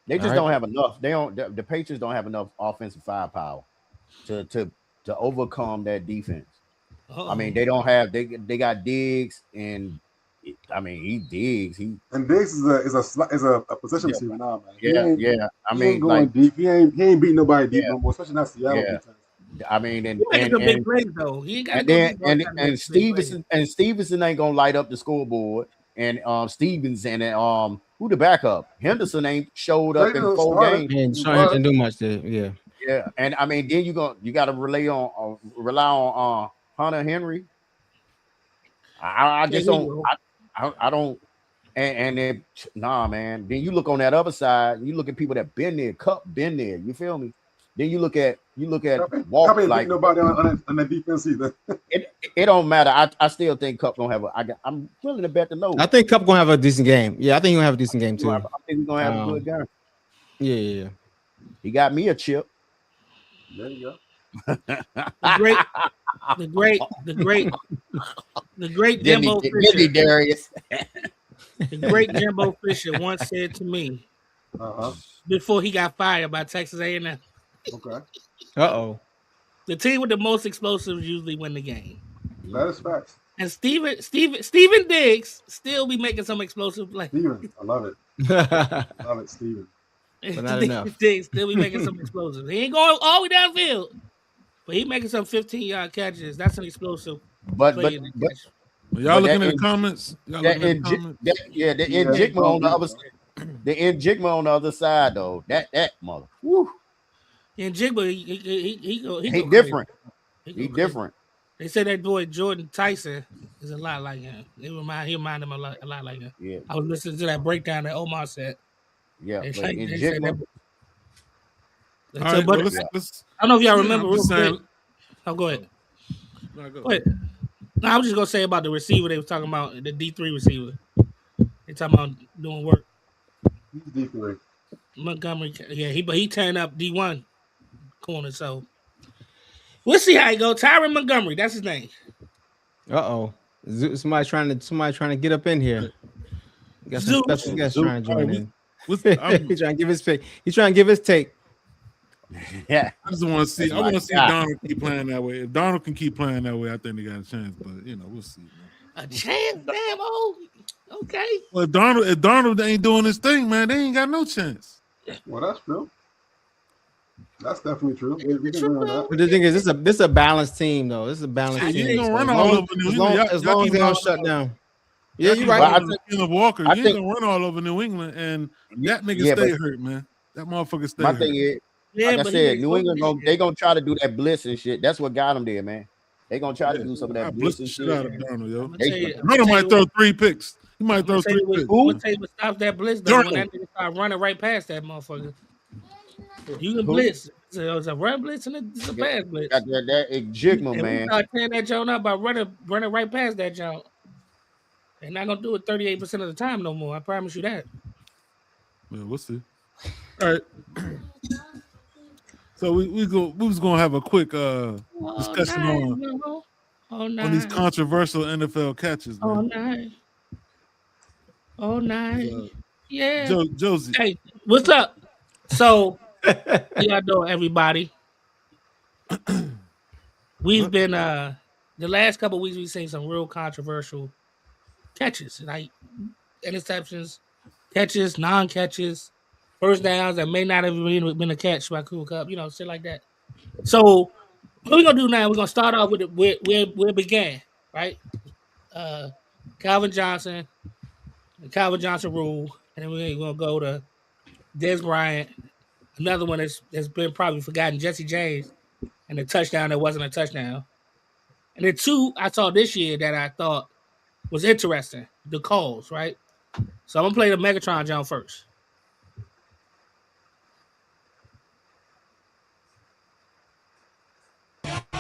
They just All right. don't have enough. They don't. The Patriots don't have enough offensive firepower to overcome that defense. Uh-oh. I mean, they don't have. They got Diggs, and I mean, he Diggs. And Diggs is a position receiver now, man. Yeah. I He mean, ain't going like, deep. He ain't beating nobody deep no more, especially not Seattle defense. I mean, and He making some big and, plays though. He ain't got and then and Stevenson ain't gonna light up the scoreboard. And Stevenson and who the backup? Henderson ain't showed up in 4 games. And Sean didn't do much there. Yeah. Yeah, and I mean, then you got to rely on Hunter Henry. I just don't. I don't. And then, nah, man. Then you look on that other side. You look at people that been there. Cup been there. You feel me? Then you look at Walker. Like nobody on the defense either. it don't matter. I still think Cup gonna have I'm willing to bet the low. I think Cup gonna have a decent game. Yeah, I think he's gonna have a decent game too. I think he's gonna have a good game. Yeah. He got me a chip. There you the great Jimbo Fisher. Darius. The great Jimbo Fisher once said to me before he got fired by Texas A&M. Okay. Uh-oh. The team with the most explosives usually win the game. That is facts. And Steven Diggs still be making some explosive plays. Steven, I love it. Love it, Steven. But not enough. Diggs still be making some explosives. He ain't going all the way downfield, but he making some 15-yard catches. That's an explosive. But y'all looking at the comments? The Njigma on the other side. The Njigma on the other side though. That mother. Woo. And Jigba, he different. He different. They say that boy Jordan Tyson is a lot like him. He remind him a lot like him. Yeah. I was listening to that breakdown that Omar said. Yeah, They but said Njigma. All right, well, let's, I don't know if y'all remember. I'm just saying- Oh, go ahead. No, go Go ahead. No, I was just gonna say about the receiver they was talking about, the D3 receiver. They talking about doing work. He's D3. Montgomery, yeah, he turned up D1 corner, so we'll see how he go. Tyron Montgomery, that's his name. Uh-oh. Somebody trying to get up in here. Got some Zeus. special guests trying to join in. He's He's trying to give his pick. He's trying to give his take. Yeah. I just want to see. That's I want my to see guy. Donald keep playing that way. If Donald can keep playing that way, I think they got a chance. But we'll see. Man. A chance, damn. Oh, okay. Well, if Donald ain't doing his thing, man, they ain't got no chance. Well, that's true. That's definitely true. We can agree on that. But the thing is, this is a balanced team, though. This is a balanced You team. ain't gonna run As all long- over New as England. long as long as they don't shut down. Yeah, you're But right. I think- Kenneth Walker, I you think- ain't gonna run all over New England, and that nigga Yeah, stay but- hurt, man. That motherfucker stay My hurt. thing is, Yeah, like I but said, he New makes England they gonna try to do that blitz and shit. That's what got them there, man. They gonna try to do some of I that blitz blitz the and shit shit. out of Donald, yo. They- Donald might throw 3 picks. He might throw 3 picks. I'm gonna tell you what stops that blitz though. When Jordan. that nigga start running right past that motherfucker. You can Who? blitz. It's a run blitz and it's a pass blitz. Got that Jigma, And we man. start tearing that joint up by running right past that joint. They're not gonna do it 38% of the time no more. I promise you that. Yeah, we'll see. All right. So we was gonna have a quick discussion on these controversial NFL catches, man. All night. Yeah. Josie. Hey, what's up? So, how y'all doing, everybody? We've been the last couple of weeks we've seen some real controversial catches, like interceptions, catches, non-catches, first downs that may not have even been a catch by Cooper Kupp, you know, shit like that. So what we're gonna do now, we're gonna start off with where it began, right? Calvin Johnson, the Calvin Johnson rule, and then we're gonna go to Dez Bryant, another one that's been probably forgotten, Jesse James, and the touchdown that wasn't a touchdown. And then two I saw this year that I thought was interesting, the calls, right? So I'm gonna play the Megatron John first.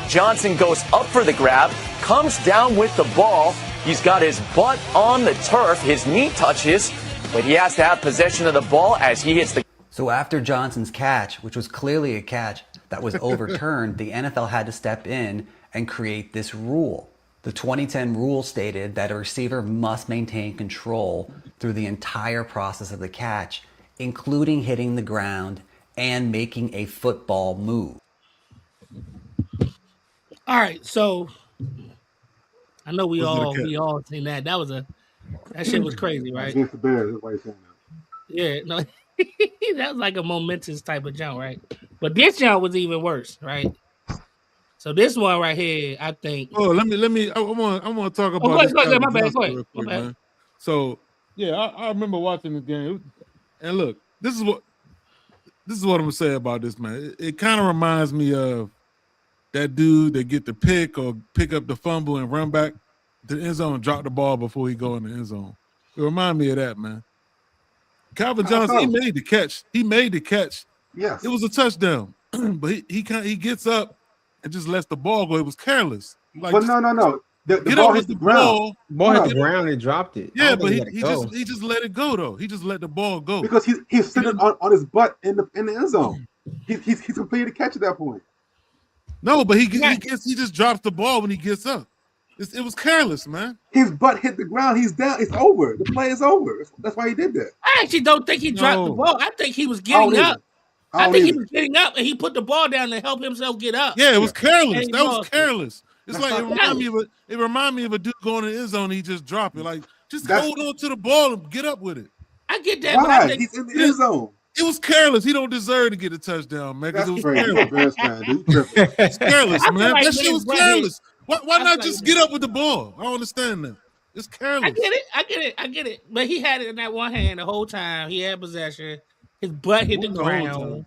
Johnson goes up for the grab, comes down with the ball. He's got his butt on the turf, his knee touches, but he has to have possession of the ball as he hits the... So after Johnson's catch, which was clearly a catch that was overturned, the NFL had to step in and create this rule. The 2010 rule stated that a receiver must maintain control through the entire process of the catch, including hitting the ground and making a football move. All right, so I know we all seen that. That shit was crazy, right? Against the Bears, that's why you're saying that. Yeah, no, that was like a momentous type of jump, right? But this jump was even worse, right? So this one right here, I think. Oh, let me. I want to talk about. Go ahead, this my bad. Go ahead. real quick, man. So yeah, I remember watching the game, and look, this is what I'm gonna say about this, man. It kind of reminds me of that dude that get the pick or pick up the fumble and run back to the end zone and drop the ball before he go in the end zone. It remind me of that, man. Calvin Johnson, he made the catch. Yes. It was a touchdown, but he gets up and just lets the ball go. It was careless. Like, but no. The ball hit the ground. Ball hit the ground and dropped it. Yeah, but he just let it go though. He just let the ball go because he's sitting on his butt in the end zone. He's completed the catch at that point. No, but he just drops the ball when he gets up. It was careless, man. His butt hit the ground. He's down. It's over. The play is over. That's why he did that. I actually don't think he dropped the ball. I think he was getting up. I think he was getting up and he put the ball down to help himself get up. Yeah, it was careless. That was careless. It's like it reminded me of a dude going in the end zone and he just dropped it. Like, just hold on to the ball and get up with it. I get that. Why? But I think he's in the end zone. It was careless. He don't deserve to get a touchdown, man. That's it was crazy. careless. It's careless, man. That shit was careless. Why not just get up with the ball? I don't understand that. It's careless. I get it. But he had it in that one hand the whole time. He had possession. His butt hit the ground.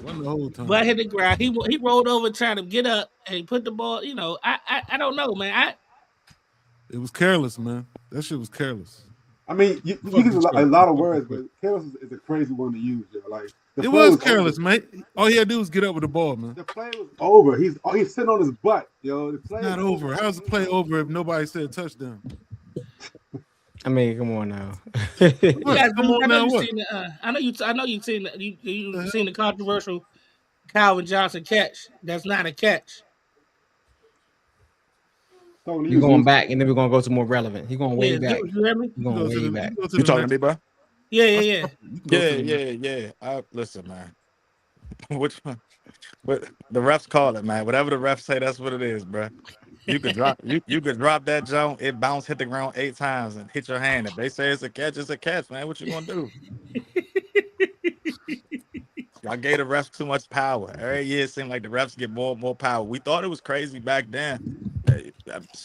Wasn't the whole time. Butt hit the ground. He rolled over trying to get up and he put the ball. You know, I don't know, man. It was careless, man. That shit was careless. I mean, you use a lot of words, but careless is a crazy one to use. Yo. Like it was careless, man. All he had to do was get up with the ball, man. The play was over. He's sitting on his butt, yo. The play not over. How's the play over if nobody said touchdown? I mean, come on now. I know you've seen the controversial Calvin Johnson catch. That's not a catch. You're going back, and then we're gonna go to more relevant. He's going way back. You hear me? You're going way back. You talking to me, bro? Yeah. Yeah. Listen, man. Which one? But the refs call it, man. Whatever the refs say, that's what it is, bro. You could drop you could drop that jump, it bounce, hit the ground 8 times and hit your hand. If they say it's a catch, man. What you gonna do? Y'all gave the refs too much power. Every year it seemed like the refs get more and more power. We thought it was crazy back then.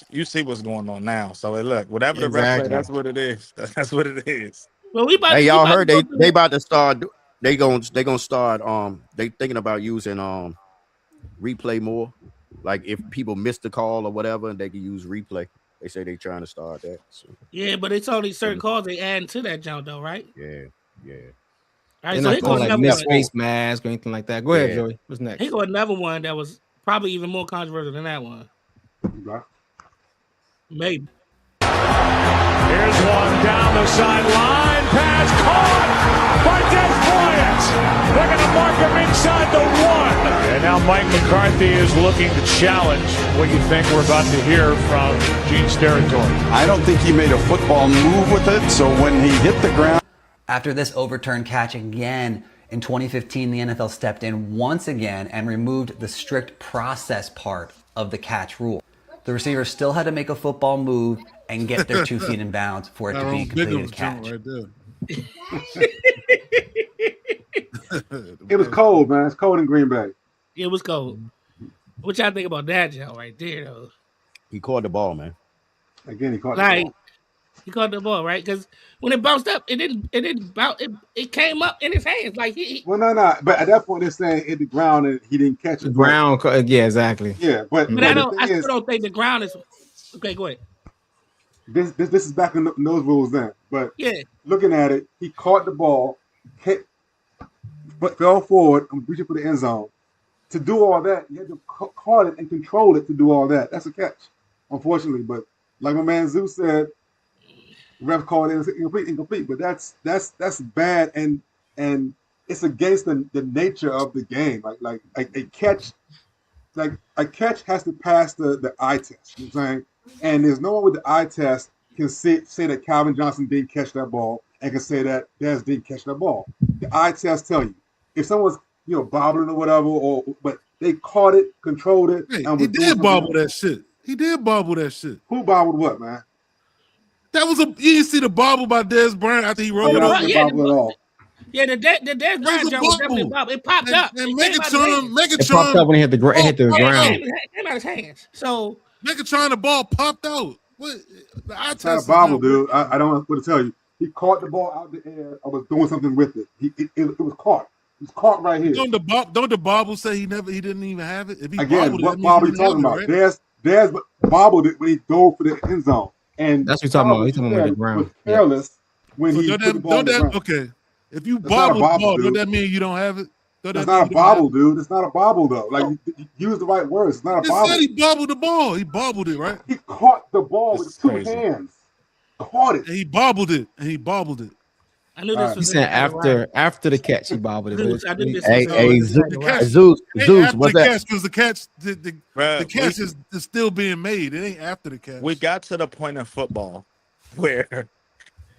You see what's going on now. So look, whatever the refs say, that's what it is. That's what it is. Well, y'all heard they about to start. They gonna start. They thinking about using replay more. Like if people miss the call or whatever, and they can use replay. They say they trying to start that. So. Yeah, but it's only certain calls they add to that jump, though, right? Yeah. All right, so he's going like miss face mask or anything like that. Go ahead, Joey. What's next? He got another one that was probably even more controversial than that one. Maybe. Here's one down the sideline. Pass caught by Dez Bryant. They're going to mark him inside the 1. And now Mike McCarthy is looking to challenge what you think we're about to hear from Gene's territory. I don't think he made a football move with it. So when he hit the ground. After this overturned catch again in 2015, the NFL stepped in once again and removed the strict process part of the catch rule. The receiver still had to make a football move and get their 2 feet in bounds for it to be a completed catch. Right there. It was cold, man. It's cold in Green Bay. It was cold. What y'all think about that, Joe? Right there, though. He caught the ball, man. Again, he caught the Like ball. he caught the ball, right? Because when it bounced up, it didn't bounce. It came up in his hands. Like he Well, no. But at that point, they're saying hit the ground and he didn't catch The it. ground, yeah, exactly. Yeah, but But I the don't. thing I is, still don't think the ground is. Okay, go ahead. this is back in those rules then. But Yeah, looking at it, he caught the ball, hit, but fell forward and reaching for the end zone. To do all that, you had to caught it and control it to do all that. That's a catch, unfortunately. But like my man Zeus said, ref called it incomplete. But that's bad, and it's against the nature of the game. Like a catch, like a catch has to pass the eye test. You know what I'm saying? And there's no one with the eye test can say that Calvin Johnson didn't catch that ball and can say that Dez didn't catch that ball. The eye test tell you if someone's bobbling or whatever, but they caught it, controlled it. Hey, and he was doing did bobble something. that shit. He did bobble that shit. Who bobbled what, man? That was you didn't see the bobble by Dez Bryant after he rolled I up. don't yeah, bobble at all. yeah. The Dez Bryant jump was definitely bobble. It popped up. And It came out of his It popped up when it hit the ground. hands. ground. It came out of his hands. So Megatron, the ball popped out. What? The eye It's not a test is bobble, not dude. I don't know what to tell you. He caught the ball out the air. I was doing something with it. It was caught. It was caught right here. Don't the bobble say he didn't even have it? If he Again, bobbled what it, bobble that are means you he talking didn't about? have it, right? Dez bobbled it when he dove for the end zone. And That's what he's talking about. He's talking about the ground. was careless when So he don't put the that, ball on don't the that ground. okay? If you That's not a bobble the bobble, ball, dude. don't that mean you don't have it? Don't That's that not mean a you don't have bobble, dude. It's not a bobble, though. Like, you use the right words. It's not a it? Just bobble. said he bobbled the ball. He bobbled it, right? He caught the ball This with is his two crazy. hands. Caught it. And he bobbled it. And he bobbled it. I knew All this right. He was said after the catch, he bobbled it. But Zeus, I knew this Hey, was hey, The catch, Zeus, it ain't Zeus, after what's the that? catch because the Bruh, catch is still being made. It ain't after the catch. we got to the point in football where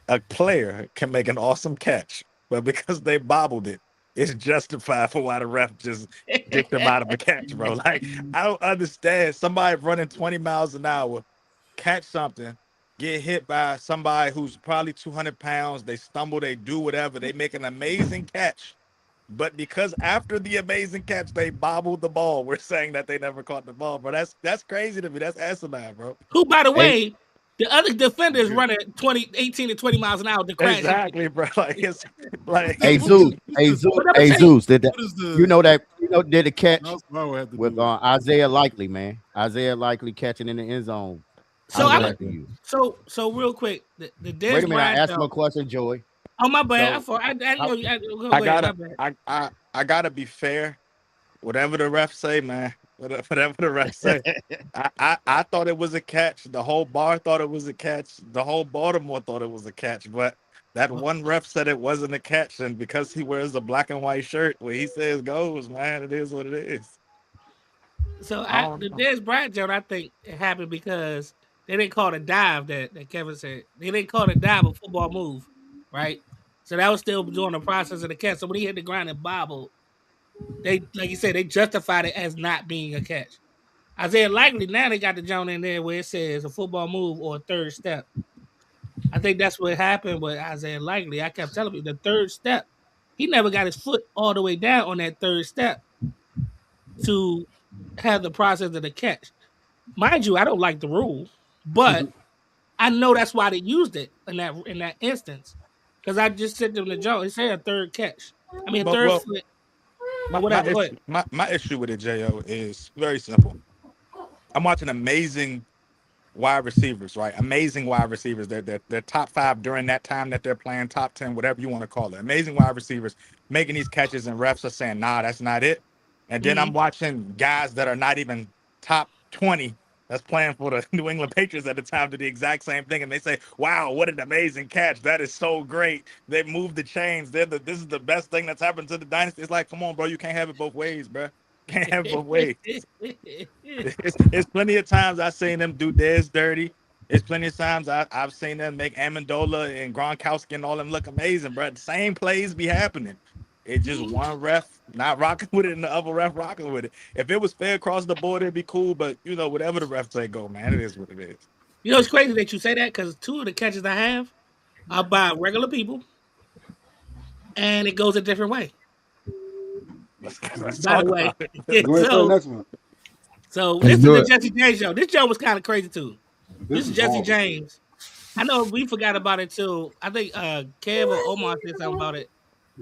a player can make an awesome catch, but because they bobbled it, it's justified for why the ref just dicked them out of a catch, bro. Like, I don't understand somebody running 20 miles an hour, catch something, get hit by somebody who's probably 200 pounds, they stumble, they do whatever, they make an amazing catch. But because after the amazing catch, they bobbled the ball, we're saying that they never caught the ball, bro. That's crazy to me. That's asinine, bro. who, by the way, the other defender is running 18 to 20 miles an hour to crash. Exactly, bro. Like, it's like, Hey, What Zeus, is- hey, Zeus, What I'm hey, saying- Zeus, did that? What is the You know, did the catch That's what I would have to with do. Isaiah Likely, man. Isaiah Likely catching in the end zone. So How's I that for you? so real quick, the Dez Wait a minute, I Bryant asked him a jump- question, Joey. Oh my bad. So- I go I ahead, gotta, my bad. I gotta be fair. Whatever the ref say, man. Whatever the ref say. I thought it was a catch. The whole bar thought it was a catch. The whole Baltimore thought it was a catch. But that one ref said it wasn't a catch, and because he wears a black and white shirt, where he says goes, man, it is what it is. So I the don't know. Dez Bryant jump, I think it happened because they didn't call it a dive that Kevin said. They didn't call it a dive, a football move, right? So that was still during the process of the catch. So when he hit the ground and bobbled, they, like you said, they justified it as not being a catch. Isaiah Likely, now they got the joint in there where it says a football move or a third step. I think that's what happened with Isaiah Likely. I kept telling you the third step, he never got his foot all the way down on that third step to have the process of the catch. Mind you, I don't like the rule, but I know that's why they used it in that instance. Because I just said to them the joke, it said a third catch. I mean, a But, third well, foot. My Whatever. Go ahead. issue with it, Jo, is very simple. I'm watching amazing wide receivers, right? Amazing wide receivers. They're top 5 during that time that they're playing, top 10, whatever you want to call it. Amazing wide receivers making these catches, and refs are saying, nah, that's not it. And then I'm watching guys that are not even top 20 that's playing for the New England Patriots at the time do the exact same thing. And they say, wow, what an amazing catch. That is so great. They moved the chains. This is the best thing that's happened to the dynasty. It's like, come on, bro. You can't have it both ways, bro. Can't have it both ways. It's plenty of times I've seen them do Dez dirty. It's plenty of times I've seen them make Amendola and Gronkowski and all them look amazing, bro. The same plays be happening. It's just one ref not rocking with it and the other ref rocking with it. If it was fair across the board, it'd be cool. But, you know, whatever the ref say go, man, it is what it is. You know, it's crazy that you say that because 2 of the catches I have are by regular people, and it goes a different way. Let's By talk the way, about it. Go ahead to the next one. so Let's this is do the it. Jesse James show. This show was kind of crazy too. This is Jesse horrible. James. I know we forgot about it too. I think Kev or Omar said something about it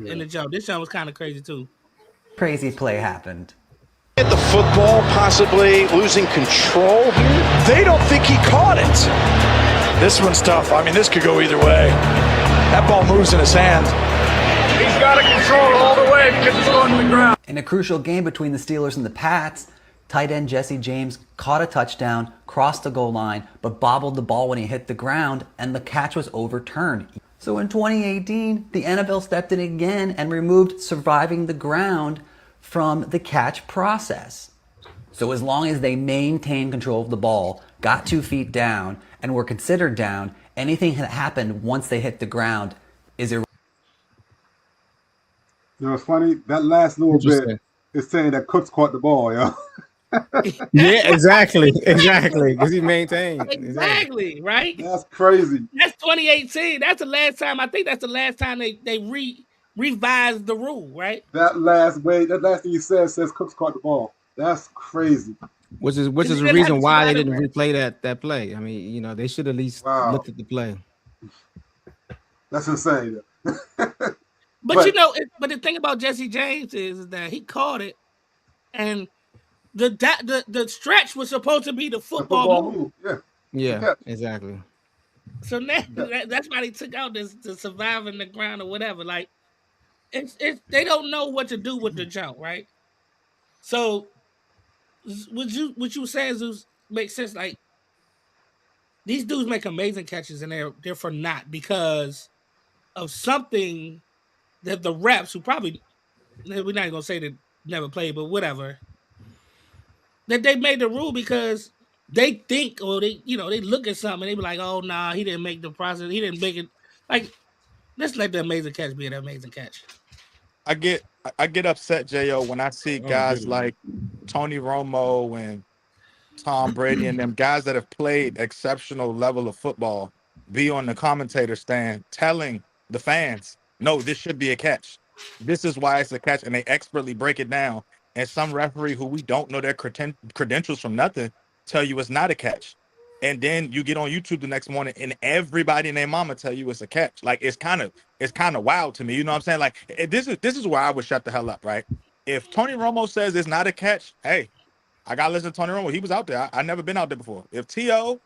in the show. This show was kind of crazy too. Crazy play happened. The football possibly losing control here. They don't think he caught it. This one's tough. I mean, this could go either way. That ball moves in his hand. He's got to control it all the way because it's going to the ground. In a crucial game between the Steelers and the Pats, tight end Jesse James caught a touchdown, crossed the goal line, but bobbled the ball when he hit the ground, and the catch was overturned. So in 2018, the NFL stepped in again and removed surviving the ground from the catch process. So as long as they maintained control of the ball, got 2 feet down, and were considered down, anything that happened once they hit the ground is irrelevant. You know, it's funny. That last little bit Interesting. is saying that Cooks caught the ball, yo. Yeah, exactly. Because he maintained. Exactly, right? That's crazy. That's 2018. That's the last time. I think that's the last time they revised the rule, right? That last thing you says Cooks caught the ball. That's crazy. Which is It the didn't have reason to why they slide didn't around. replay that play. I mean, you know, they should at least Wow. looked at the play. That's insane. But you know, but the thing about Jesse James is that he caught it, and the stretch was supposed to be the The football move. Yeah. Yeah, catch. exactly. So now that's why they took out the survive in the ground or whatever. Like it's they don't know what to do with the jump, right? So what you saying, Zeus, makes sense. Like these dudes make amazing catches and they're for naught because of something that the refs who probably we're not gonna say they never played, but whatever. That they made the rule because they think or they look at something and they be like, oh nah, he didn't make the process, he didn't make it. Like, let's let the amazing catch be an amazing catch. I get upset, Jo, when I see guys really? like Tony Romo and Tom Brady and them guys that have played exceptional level of football be on the commentator stand telling the fans, no, this should be a catch. This is why it's a catch, and they expertly break it down. And some referee who we don't know their credentials from nothing tell you it's not a catch. And then you get on YouTube the next morning and everybody and their mama tell you it's a catch. Like it's kind of wild to me. You know what I'm saying? Like this is where I would shut the hell up, right? If Tony Romo says it's not a catch, hey, I gotta listen to Tony Romo. He was out there. I never been out there before. If T.O.,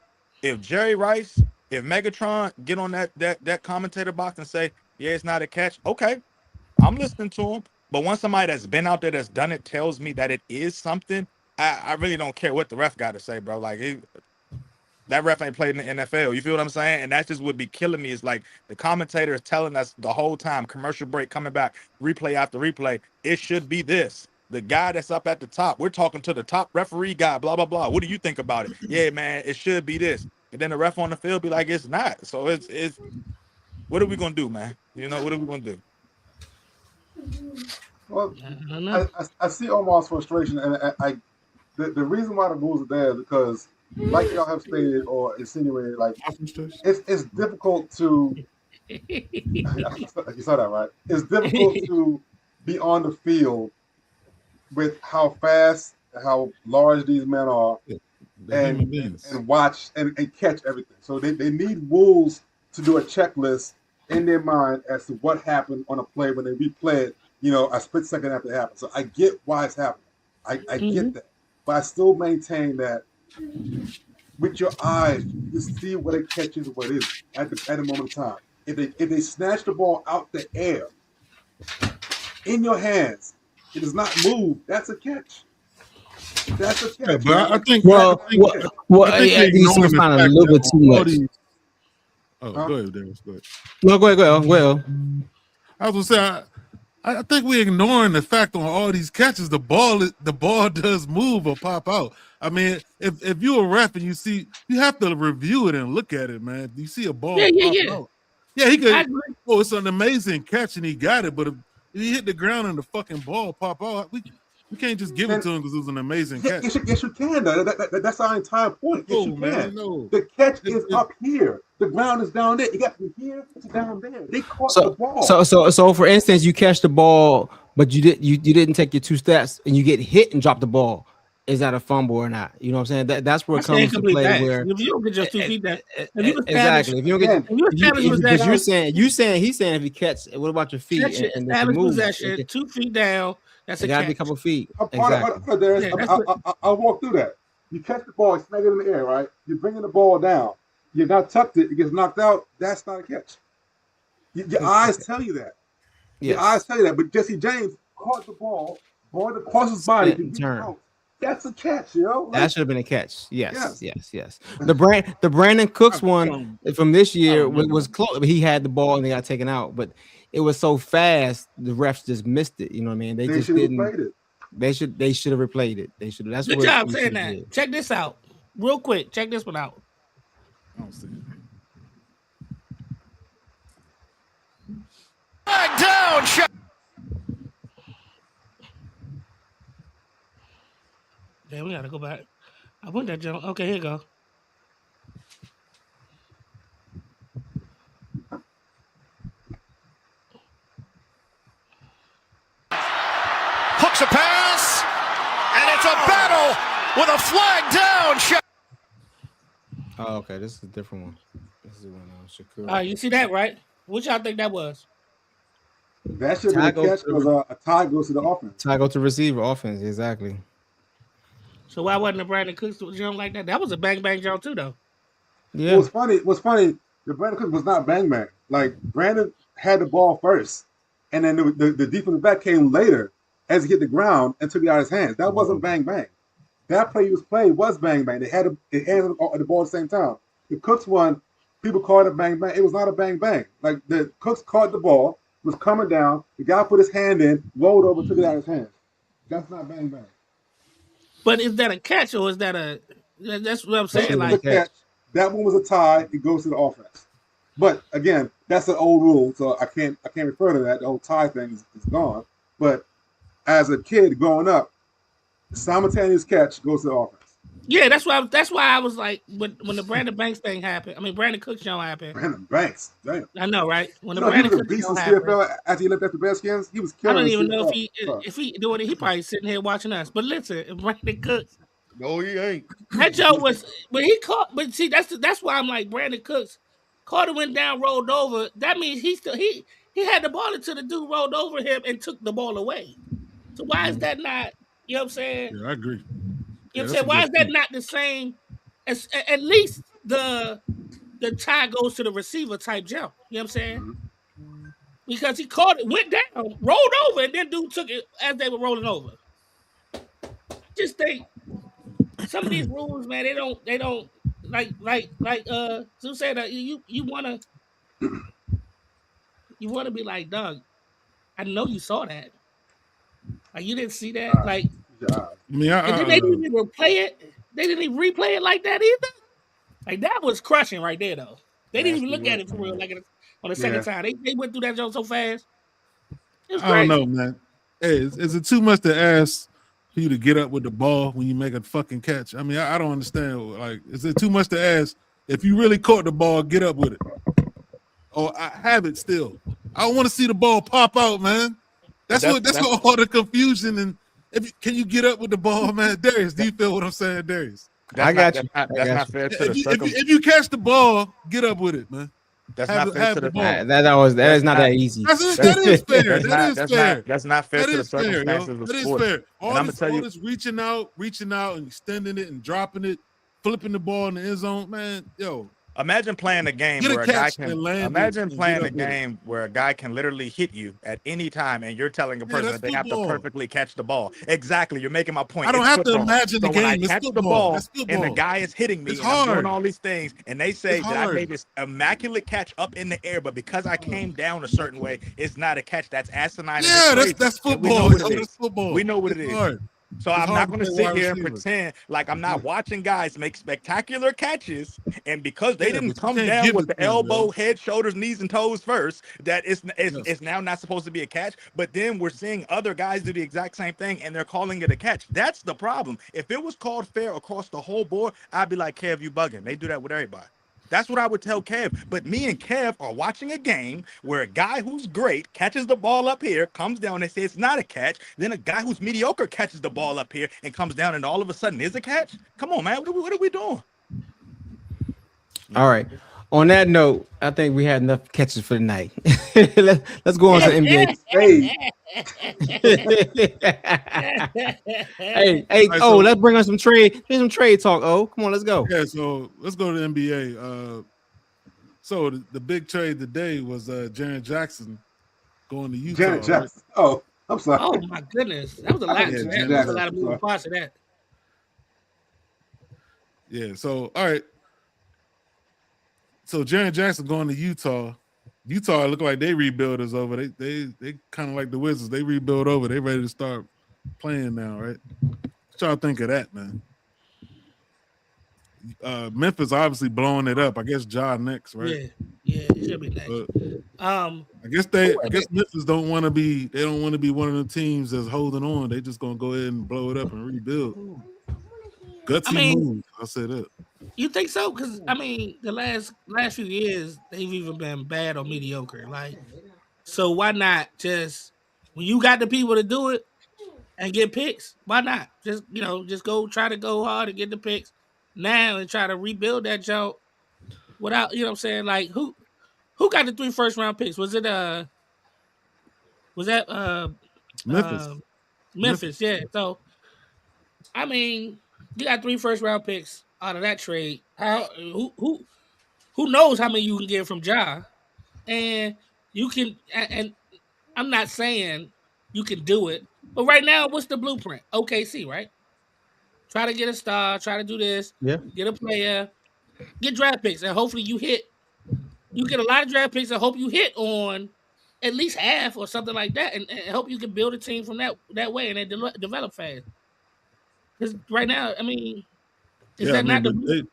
if Jerry Rice, if Megatron get on that commentator box and say, yeah, it's not a catch, okay, I'm listening to him. But once somebody that's been out there that's done it tells me that it is something, I really don't care what the ref got to say, bro. Like that ref ain't played in the NFL. You feel what I'm saying? And that just would be killing me. It's like the commentator is telling us the whole time, commercial break coming back, replay after replay, it should be this. The guy that's up at the top, we're talking to the top referee guy, blah, blah, blah. What do you think about it? Yeah, man, it should be this. And then the ref on the field be like, it's not. So it's what are we going to do, man? You know, what are we going to do? Well, I don't know. I see Omar's frustration, and the reason why the rules are there is because, like y'all have stated or insinuated, like it's difficult to. You saw that, right? It's difficult to be on the field with how fast, how large these men are, and watch and catch everything. So they need rules to do a checklist in their mind as to what happened on a play when they replay it, a split second after it happened. So I get why it's happening. I get that. But I still maintain that with your eyes, you see what a catch is, what it is at the moment in time. If they snatch the ball out the air in your hands, it does not move. That's a catch. That's a catch. Yeah, but I think Well, I think yeah, they these ignoring the sound a fact little that bit too all much. these- Oh, go ahead, Darius. Go ahead. No, go ahead. I was gonna say I think we're ignoring the fact on all these catches, the ball does move or pop out. I mean, if you're a ref and you have to review it and look at it, man. You see a ball pop out. Yeah, he could. Well, it's an amazing catch and he got it, but if he hit the ground and the fucking ball pop out, we can't just give it to him because it was an amazing catch. Yes, you can. That's our entire point. Yes, you man, can. no. The catch is up here. The ground is down there. You got to be here to down there. They caught the ball. So for instance, you catch the ball, but you didn't take your 2 steps, and you get hit and drop the ball. Is that a fumble or not? You know what I'm saying? That's where it comes to play. Where if you don't get just 2 feet down, exactly. If you don't get, he's saying if you catch, what about your feet? And possession, 2 feet down. That's it. Got to be a couple feet. Exactly. I'll walk through that. You catch the ball, you smack it in the air, right? You're bringing the ball down. You're not tucked it. It gets knocked out. That's not a catch. Your eyes tell you that. Yes. Your eyes tell you that. But Jesse James caught the ball across his body to turn. That's a catch, yo. That should have been a catch. Yes. The Brandon Cooks one from this year was close. He had the ball and they got taken out, but it was so fast the refs just missed it. You know what I mean? They just didn't. It. They should have replayed it. They should have. That's good job saying that. Did. Check this out, real quick. Check this one out. I don't see it. Down shot. Yeah, we gotta go back. I want that jump. Okay, here you go. Hooks a pass, and it's a battle with a flag down shot. Oh, okay. This is a different one. This is one Shakur. All right, you see that, right? What y'all think that was? That should be a catch because a tie goes to the offense. Tie goes to receiver offense, exactly. So why wasn't the Brandon Cooks jump like that? That was a bang jump too, though. Yeah. What's funny? The Brandon Cooks was not bang. Like Brandon had the ball first, and then the defensive back came later as he hit the ground and took it out of his hands. That wasn't bang. That play he was played was bang. They had the ball at the same time. The Cooks one, people called it bang. It was not a bang. Like the Cooks caught the ball, was coming down. The guy put his hand in, rolled over, took it out of his hands. That's not bang. But is that a catch or is that a? That's what I'm saying. Like catch. That one was a tie. It goes to the offense. But again, that's an old rule, so I can't refer to that. The whole tie thing is gone. But as a kid growing up, simultaneous catch goes to the offense. Yeah, that's why I was like when the Brandon Banks thing happened. I mean, Brandon Cooks show happened. Brandon Banks, damn. I know, right? When the Brandon Cooks show happened, after he left after Redskins, he was killing. I don't even know if he doing it. He probably sitting here watching us. But listen, Brandon Cooks. No, he ain't. That joke was, but he caught. But see, that's why I'm like Brandon Cooks. Carter went down, rolled over. That means he had the ball until the dude rolled over him and took the ball away. So why is that not? You know what I'm saying? Yeah, I agree. You know what I'm saying? Why is that not the same as at least the tie goes to the receiver type jump? You know what I'm saying? Because he caught it, went down, rolled over, and then dude took it as they were rolling over. Just think some of these rules, man, they don't like Sue said you wanna be like, Doug, I know you saw that. Like you didn't see that? Like they didn't even replay it. They didn't even replay it like that either. Like that was crushing right there, though. They didn't even look at it for real, like on the second time. They went through that joke so fast. I don't know, man. Hey, is it too much to ask for you to get up with the ball when you make a fucking catch? I mean, I don't understand. Like, is it too much to ask if you really caught the ball, get up with it? Or I have it still. I want to see the ball pop out, man. That's what all the confusion and. Can you get up with the ball, man? Darius, do you feel what I'm saying, Darius? I got you. That's not fair to the circumstance. If you catch the ball, get up with it, man. That's not fair to the ball. That is not that easy. That is fair. That's not fair to the circumstances of the sport. That is fair. I'm gonna tell you, this reaching out and extending it and dropping it, flipping the ball in the end zone, man. Yo, Imagine playing a game Get a where a guy catch can. and land it Imagine and playing get a up with it. game where a guy can literally hit you at any time, and you're telling a person that's that they have to football. perfectly catch the ball. Exactly, you're making my point. I don't It's have to football. imagine the So when I game. It's catch the football. ball That's and the football. guy is hitting me, It's and I'm doing hard. all these things, and they say It's that I hard. made this immaculate catch up in the air, but because I came down a certain way, it's not a catch. That's asinine. and Yeah, it's that's crazy. And we know football. what Yo, it is. that's football. We know what it It's is. hard. So It's I'm hard not to going to play sit wide here and receiver. pretend like I'm not watching guys make spectacular catches, and because they Yeah, didn't but you come can't down give with it the to them, elbow, yo. head, shoulders, knees, and toes first, that Yes. it's now not supposed to be a catch. But then we're seeing other guys do the exact same thing, and they're calling it a catch. That's the problem. If it was called fair across the whole board, I'd be like, Kev, you bugging. They do that with everybody. That's what I would tell Kev. But me and Kev are watching a game where a guy who's great catches the ball up here, comes down and says it's not a catch. Then a guy who's mediocre catches the ball up here and comes down, and all of a sudden is a catch. Come on, man. What are we doing? All right. On that note, I think we had enough catches for the night. Let's go on to NBA. Hey, All right, oh, so- let's bring on some trade. Here's some trade talk. Oh, come on, let's go. Yeah, so let's go to the NBA. So the big trade today was Jaren Jackson going to Utah. Janet right? Jackson. Oh, I'm sorry. Oh my goodness, that was a lot. Yeah, That Janet was a Jackson. lot of moving parts of that. Yeah, so all right. So Jaren Jackson going to Utah. Utah look like they rebuilders over. They kind of like the Wizards. They rebuild over. They ready to start playing now, right? What y'all think of that, man? Memphis obviously blowing it up. I guess Ja next, right? Yeah, it should be next. But Um, I guess Memphis don't want to be. They don't want to be one of the teams that's holding on. They just gonna go ahead and blow it up and rebuild. Gutsy move. I'll say that. you think so? Because I mean, the last few years they've even been bad or mediocre. Like, so why not just when you got the people to do it and get picks? Why not just just try to go hard and get the picks now and try to rebuild that joke without what I'm saying? Like who got the 3 first-round picks? Was it Memphis. Memphis, yeah. So I mean, you got 3 first-round picks out of that trade. Who knows how many you can get from Ja? And you can, and I'm not saying you can do it, but right now, what's the blueprint? OKC, right? Try to get a star, try to do this, Yeah. get a player, get draft picks, and hopefully you hit. You get a lot of draft picks, and hope you hit on at least half or something like that, and hope you can build a team from that way and then develop fast. Because right now, I mean, is that not the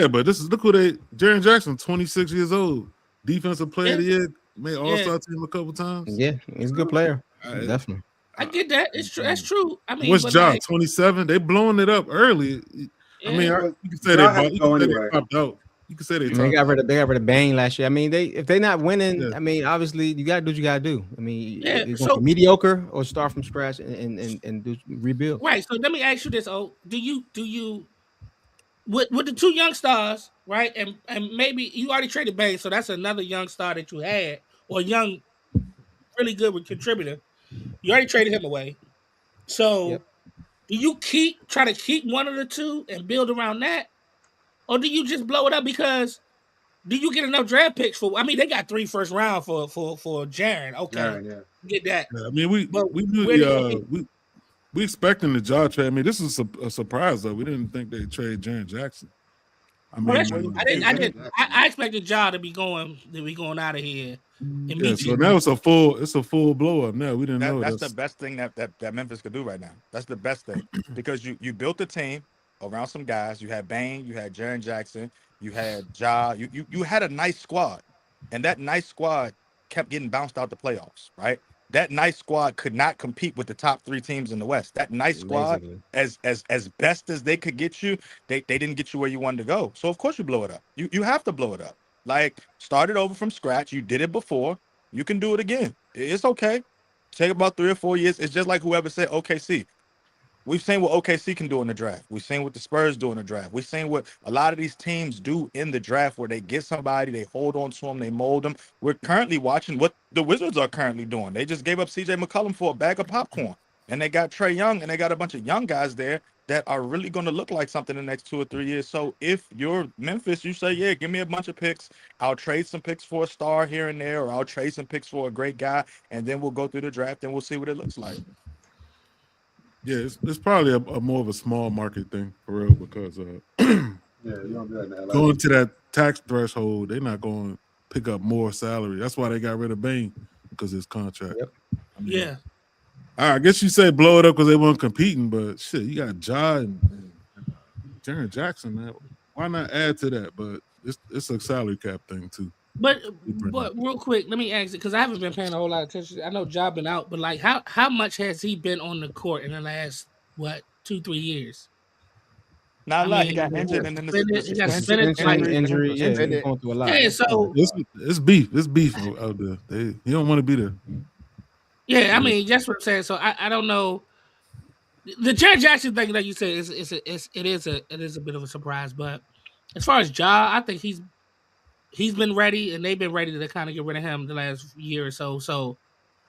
but this is look who Jaren Jackson, 26 years old, defensive player of the year, made All-Star team a couple times. Yeah, he's a good player. Definitely. I get that. It's true. That's true. I mean, What's but Ja? like, 27. They blowing it up early. I mean, yeah. you can say Ja had to go they anyway. popped out. You can say they They topped got out. rid of Bane last year. I mean, if they're not winning, Yeah. I mean, obviously you gotta do what you gotta do. I mean, Yeah, you're so- going mediocre or start from scratch and do rebuild. Right. So let me ask you this: do you with the 2 young stars, right? And maybe you already traded Bane, so that's another young star that you had, or young, really good contributor. You already traded him away. So Yep. do you try to keep one of the 2 and build around that, or do you just blow it up? Because do you get enough draft picks for? I mean, they got 3 first round for Jaren. Okay, Jaren, yeah. get that. Yeah, I mean, we knew where did we expecting the Ja trade. I mean, this is a surprise though. We didn't think they'd trade Jaren Jackson. I mean, Well, that's true. I expected Ja to be going out of here yeah. immediately. So now it's a full blow up. Now we didn't know That's the best thing that Memphis could do right now. That's the best thing because you built the team around some guys. You had Bane, you had Jaren Jackson, you had Ja. You had a nice squad, and that nice squad kept getting bounced out the playoffs. Right? That nice squad could not compete with the top 3 teams in the West. That nice squad, Basically. as best as they could get you, they didn't get you where you wanted to go. So of course you blow it up. You have to blow it up. Like start it over from scratch. You did it before. You can do it again. It's okay. Take about 3 or 4 years. It's just like whoever said OKC. We've seen what OKC can do in the draft. We've seen what the Spurs do in the draft. We've seen what a lot of these teams do in the draft where they get somebody, they hold on to them, they mold them. We're currently watching what the Wizards are currently doing. They just gave up CJ McCollum for a bag of popcorn. And they got Trae Young, and they got a bunch of young guys there that are really going to look like something in the next 2 or 3 years. So if you're Memphis, you say, yeah, give me a bunch of picks. I'll trade some picks for a star here and there, or I'll trade some picks for a great guy, and then we'll go through the draft and we'll see what it looks like. Yeah, it's probably a more of a small market thing for real because Yeah, you don't do that in LA. going to that tax threshold, they're not going to pick up more salary. That's why they got rid of Bain because of his contract. Yep. I mean, Yeah. I guess you say blow it up because they weren't competing, but shit, you got Ja and Jaren Jackson. Man. Why not add to that? But it's a salary cap thing too. But real quick, let me ask it because I haven't been paying a whole lot of attention. I know Ja been out, but like how much has he been on the court in the last 2-3 years? Not a lot. He mean, got injured and then he got suspended. Injury. Yeah, he's going through a lot. Yeah, so It's beef. It's beef out there. You don't want to be there. yeah, I mean that's what I'm saying. So I don't know. The Jaren Jackson thing that you said is it is a bit of a surprise, but as far as Ja, I think he's been ready and they've been ready to kind of get rid of him the last year or so. So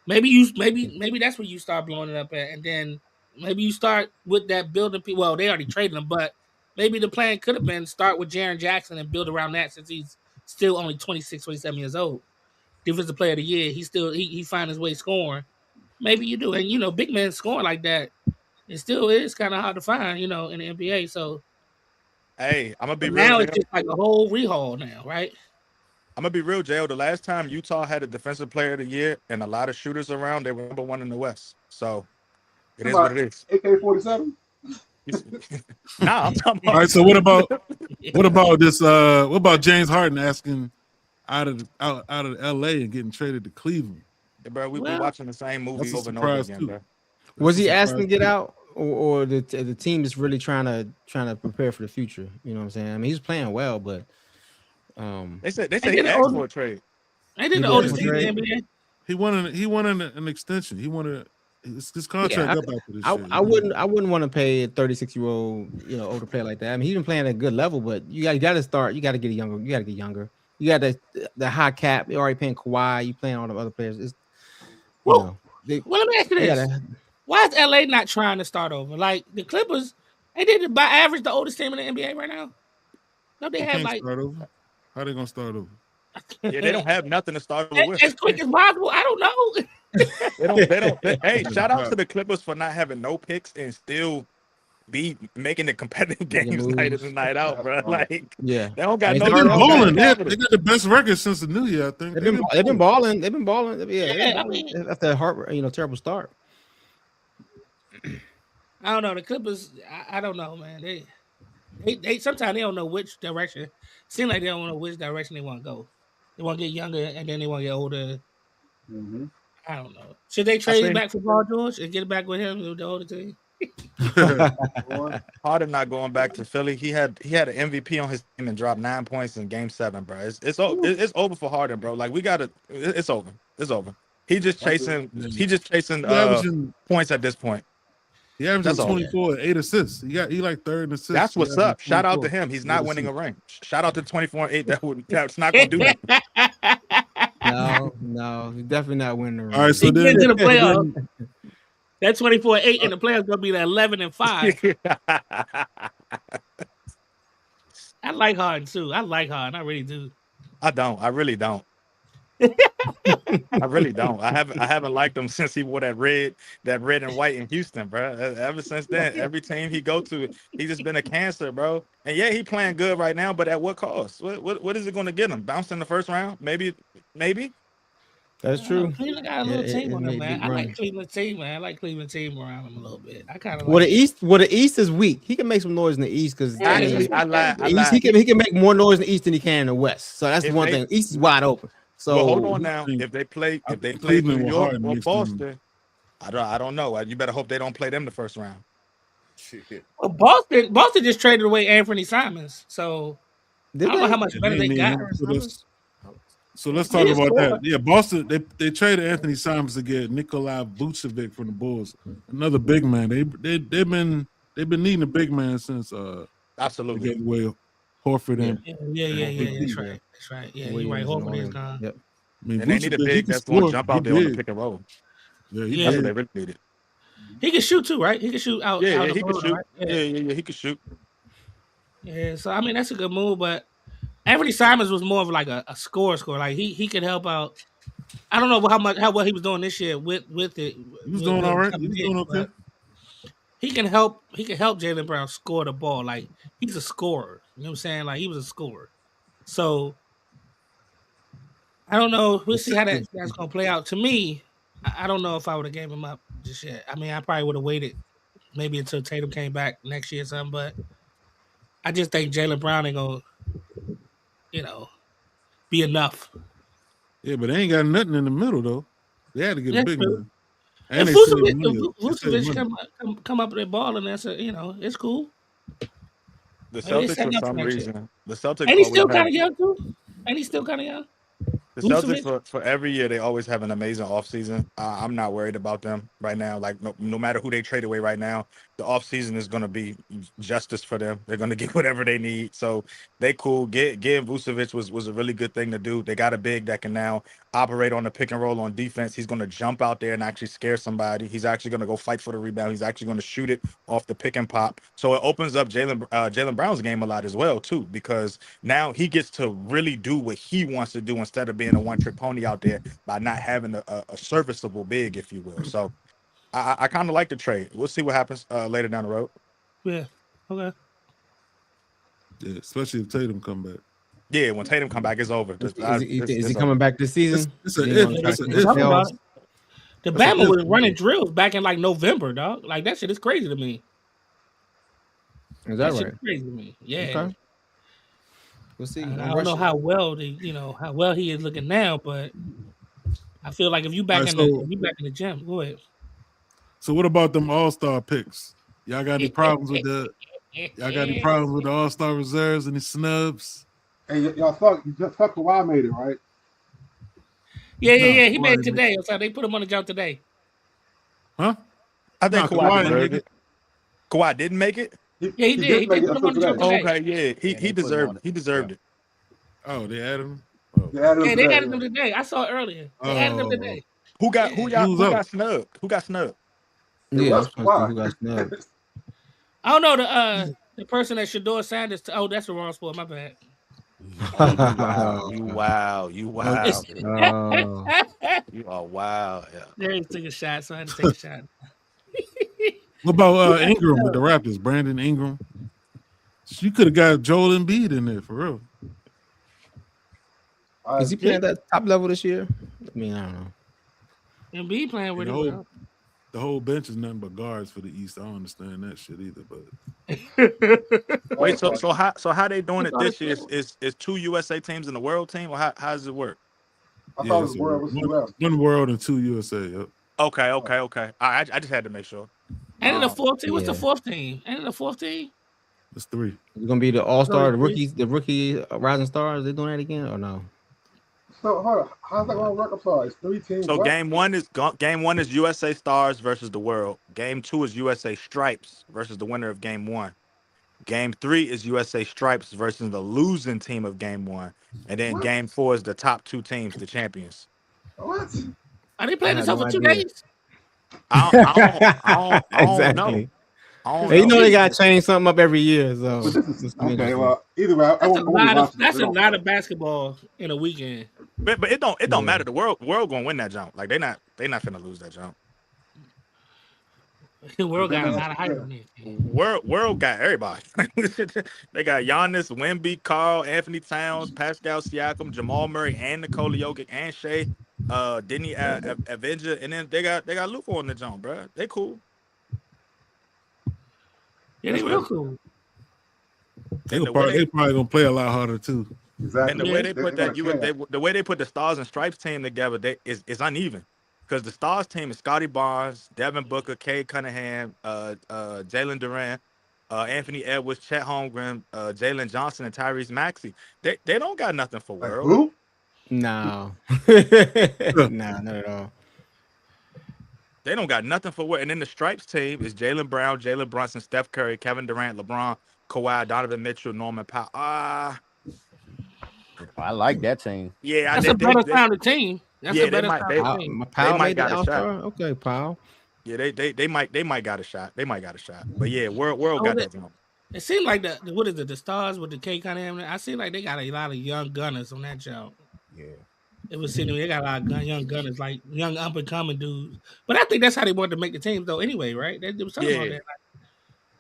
maybe that's where you start blowing it up at, and then maybe you start with that building. Well, they already traded him, but maybe the plan could have been start with Jaren Jackson and build around that since he's still only 26, 27 years old. Defensive player of the year. He find his way scoring. Maybe you do. And big men scoring like that, it still is kind of hard to find, in the NBA. So hey, I'm gonna be real. Now it's just like a whole rehaul now, right? I'm gonna be real, J.O. The last time Utah had a defensive player of the year and a lot of shooters around, they were number one in the West. So it is what it is. AK-47? Nah, I'm talking about. All right. So what about this? What about James Harden asking out of L.A. and getting traded to Cleveland? Yeah, bro, we've been watching the same movie over and over surprise, again, too. bro. Was he asking to get out, or the team is really trying to prepare for the future? You know what I'm saying? I mean, he's playing well, but They said he asked for a trade. They did the oldest team in the NBA. He wanted an extension. He wanted his contract up after this year. I wouldn't want to pay a 36-year-old older player like that. I mean, he's been playing at a good level, but you got to start. You got to get younger. You got the high cap. You're already paying Kawhi. You playing all the other players. Well, let me ask you this: why is LA not trying to start over? Like the Clippers, they did by average the oldest team in the NBA right now. No, they have like start over. How they gonna start over? Yeah, they don't have nothing to start over with. As quick as possible. I don't know. They don't. Hey, shout out to the Clippers for not having no picks and still be making the competitive games night in and night out, bro. Like, yeah, they don't got They've no. been balling. They got the best record since the new year. I think they've been balling. They've been balling. Yeah, that's that terrible start. I don't know. The Clippers, I don't know, man. They sometimes they don't know which direction. Seems like they don't know which direction they want to go. They want to get younger and then they want to get older. Mm-hmm. I don't know. Should they trade back for Paul George and get back with him with the older team? Harden not going back to Philly. He had an MVP on his team and dropped 9 points in Game 7, bro. It's over for Harden, bro. Like it's over. It's over. He just chasing points at this point. He averages 24 and 8 assists. He like third in assists. That's what's up. Shout out to him. He's not winning a ring. Shout out to 24 and 8. That's not gonna do that. No, he's definitely not winning a ring. All right, so then to the playoffs. That 24-8 and the playoffs gonna be the 11-5. I like Harden too. I like Harden. I really do. I don't. I really don't. I really don't. I haven't liked him since he wore that red and white in Houston, bro. Ever since then, every team he go to, he's just been a cancer, bro. And yeah, he playing good right now, but at what cost? What is it going to get him? Bounce in the first round? Maybe. That's true. Cleveland got a little team on him, man. I like Cleveland team, man. I like Cleveland team around him a little bit. I kind of like the East is weak. He can make some noise in the East because I lied. He can make more noise in the East than he can in the West. So that's the one thing. East is wide open. So hold on now. If they play New York or Boston, I don't know. You better hope they don't play them the first round. Well, Boston just traded away Anthony Simons, so I don't know how much better they got. So let's talk about that. Yeah, Boston they traded Anthony Simons to get Nikolai Vucevic from the Bulls, another big man. They've been needing a big man since absolutely they gave away Horford and yeah. That's right. Yeah, you're right. Horford is gone. Yep. I mean, and they need a big that's going to jump out there on the pick and roll. Yeah, that's what they really needed. He can shoot too, right? He can shoot out. Yeah, out yeah, the he can perimeter, shoot. right? Yeah, he can shoot. Yeah, so I mean that's a good move, but Anthony Simons was more of like a score. Like he could help out. I don't know how well he was doing this year with it. He was doing all right. He was doing okay. He can help Jaylen Brown score the ball. Like he's a scorer. You know what I'm saying? Like he was a scorer. So I don't know. We'll see how that's gonna play out. To me, I don't know if I would have gave him up just yet. I mean, I probably would have waited maybe until Tatum came back next year or something, but I just think Jaylen Brown ain't gonna, be enough. Yeah, but they ain't got nothing in the middle though. They had to get a big one. And And Vucevic come up with that ball, and that's it's cool. The Celtics for some reason. The Celtics. And he's still kind of young too. And he's still kind of young. The Celtics for every year they always have an amazing offseason. I'm not worried about them right now. Like no matter who they trade away right now, the offseason is going to be justice for them. They're going to get whatever they need. So they cool. Getting Vucevic was a really good thing to do. They got a big that can now operate on the pick and roll on defense. He's going to jump out there and actually scare somebody. He's actually going to go fight for the rebound. He's actually going to shoot it off the pick and pop. So it opens up Jaylen Brown's game a lot as well too, because now he gets to really do what he wants to do instead of being a one-trick pony out there by not having a serviceable big, if you will. So I kind of like the trade. We'll see what happens later down the road. Yeah. Okay. Yeah, especially if Tatum come back. Yeah, when Tatum come back, it's over. Is he coming back this season? The Bama was running drills back in like November, dog. Like that shit is crazy to me. Is that right? Shit crazy to me. Yeah. Okay. We'll see. I don't know how well how well he is looking now, but I feel like if you back in the gym, go ahead. So what about them all-star picks? Y'all got any problems with the all-star reserves and the snubs? Hey, y'all thought Kawhi made it, right? Yeah. He made it today. So they put him on the job today. Huh? I think Kawhi deserved it. Kawhi didn't make it? Yeah, he did. He put him on the job today. Okay, yeah. He deserved it. He deserved it. Oh, they added him? Oh. Yeah, they added him today. I saw it earlier. They added him today. Who got snubbed? Who got snubbed? Yeah, who got snubbed? I don't know the person that Shedeur Sanders. That's the wrong sport. My bad. Wow. You are wow. Yeah. There he took a shot, so I had to take a shot. What about Ingram with the Raptors? Brandon Ingram. You could have got Joel Embiid in there for real. Is he playing at that top level this year? I mean, I don't know. Embiid playing really well. The whole bench is nothing but guards for the East. I don't understand that shit either. But wait, so how they doing it this year? Is 2 USA teams in the world team, or how does it work? I thought it was one world and 2 USA. Yep. Okay. I just had to make sure. And in the fourth team, what's the fourth team? And in the fourth team, it's 3. It's gonna be the All-Star, the rookie Rising Stars. They doing that again or no? So hold on, how's that gonna work? I'm sorry, it's 3 teams. So game one is USA Stars versus the World. Game 2 is USA Stripes versus the winner of Game 1. Game 3 is USA Stripes versus the losing team of Game 1, and then Game 4 is the top 2 teams, the champions. What? Are they playing this over 2 days? I don't know. You know they gotta change something up every year. So okay, well, either way, that's a lot of basketball in a weekend. But it don't matter. The world gonna win that jump. Like they not finna lose that jump. The world got a lot of hype on it. World got everybody. They got Giannis, Wemby, Carl, Anthony Towns, Pascal Siakam, Jamal Murray, and Nikola Jokic, and Shea, Denny Avenger, and then they got Luka on the jump, bro. They cool. Yeah, they real cool. They probably gonna play a lot harder too. Exactly. And the way they put the way they put the Stars and Stripes team together, is uneven. Because the Stars team is Scotty Barnes, Devin Booker, Cade Cunningham, Jalen Duran, Anthony Edwards, Chet Holmgren, Jalen Johnson, and Tyrese Maxey. They don't got nothing for World. Who? No. No, not at all. They don't got nothing for World. And then the Stripes team is Jaylen Brown, Jalen Brunson, Steph Curry, Kevin Durant, LeBron, Kawhi, Donovan Mitchell, Norman Powell. I like that team. Yeah, that's a better sounding team. That's a better sounding team. Powell made the All-Star. Okay, Powell. Yeah, they might got a shot. They might got a shot. But yeah, world Oh, got that jump. It seemed like what is it? The Stars with the K kind of. I seem like they got a lot of young gunners on that jump. Yeah. It was sitting. They got a lot of young gunners, like young up and coming dudes. But I think that's how they wanted to make the teams, though. Anyway, right? There was something on Yeah. that. Like,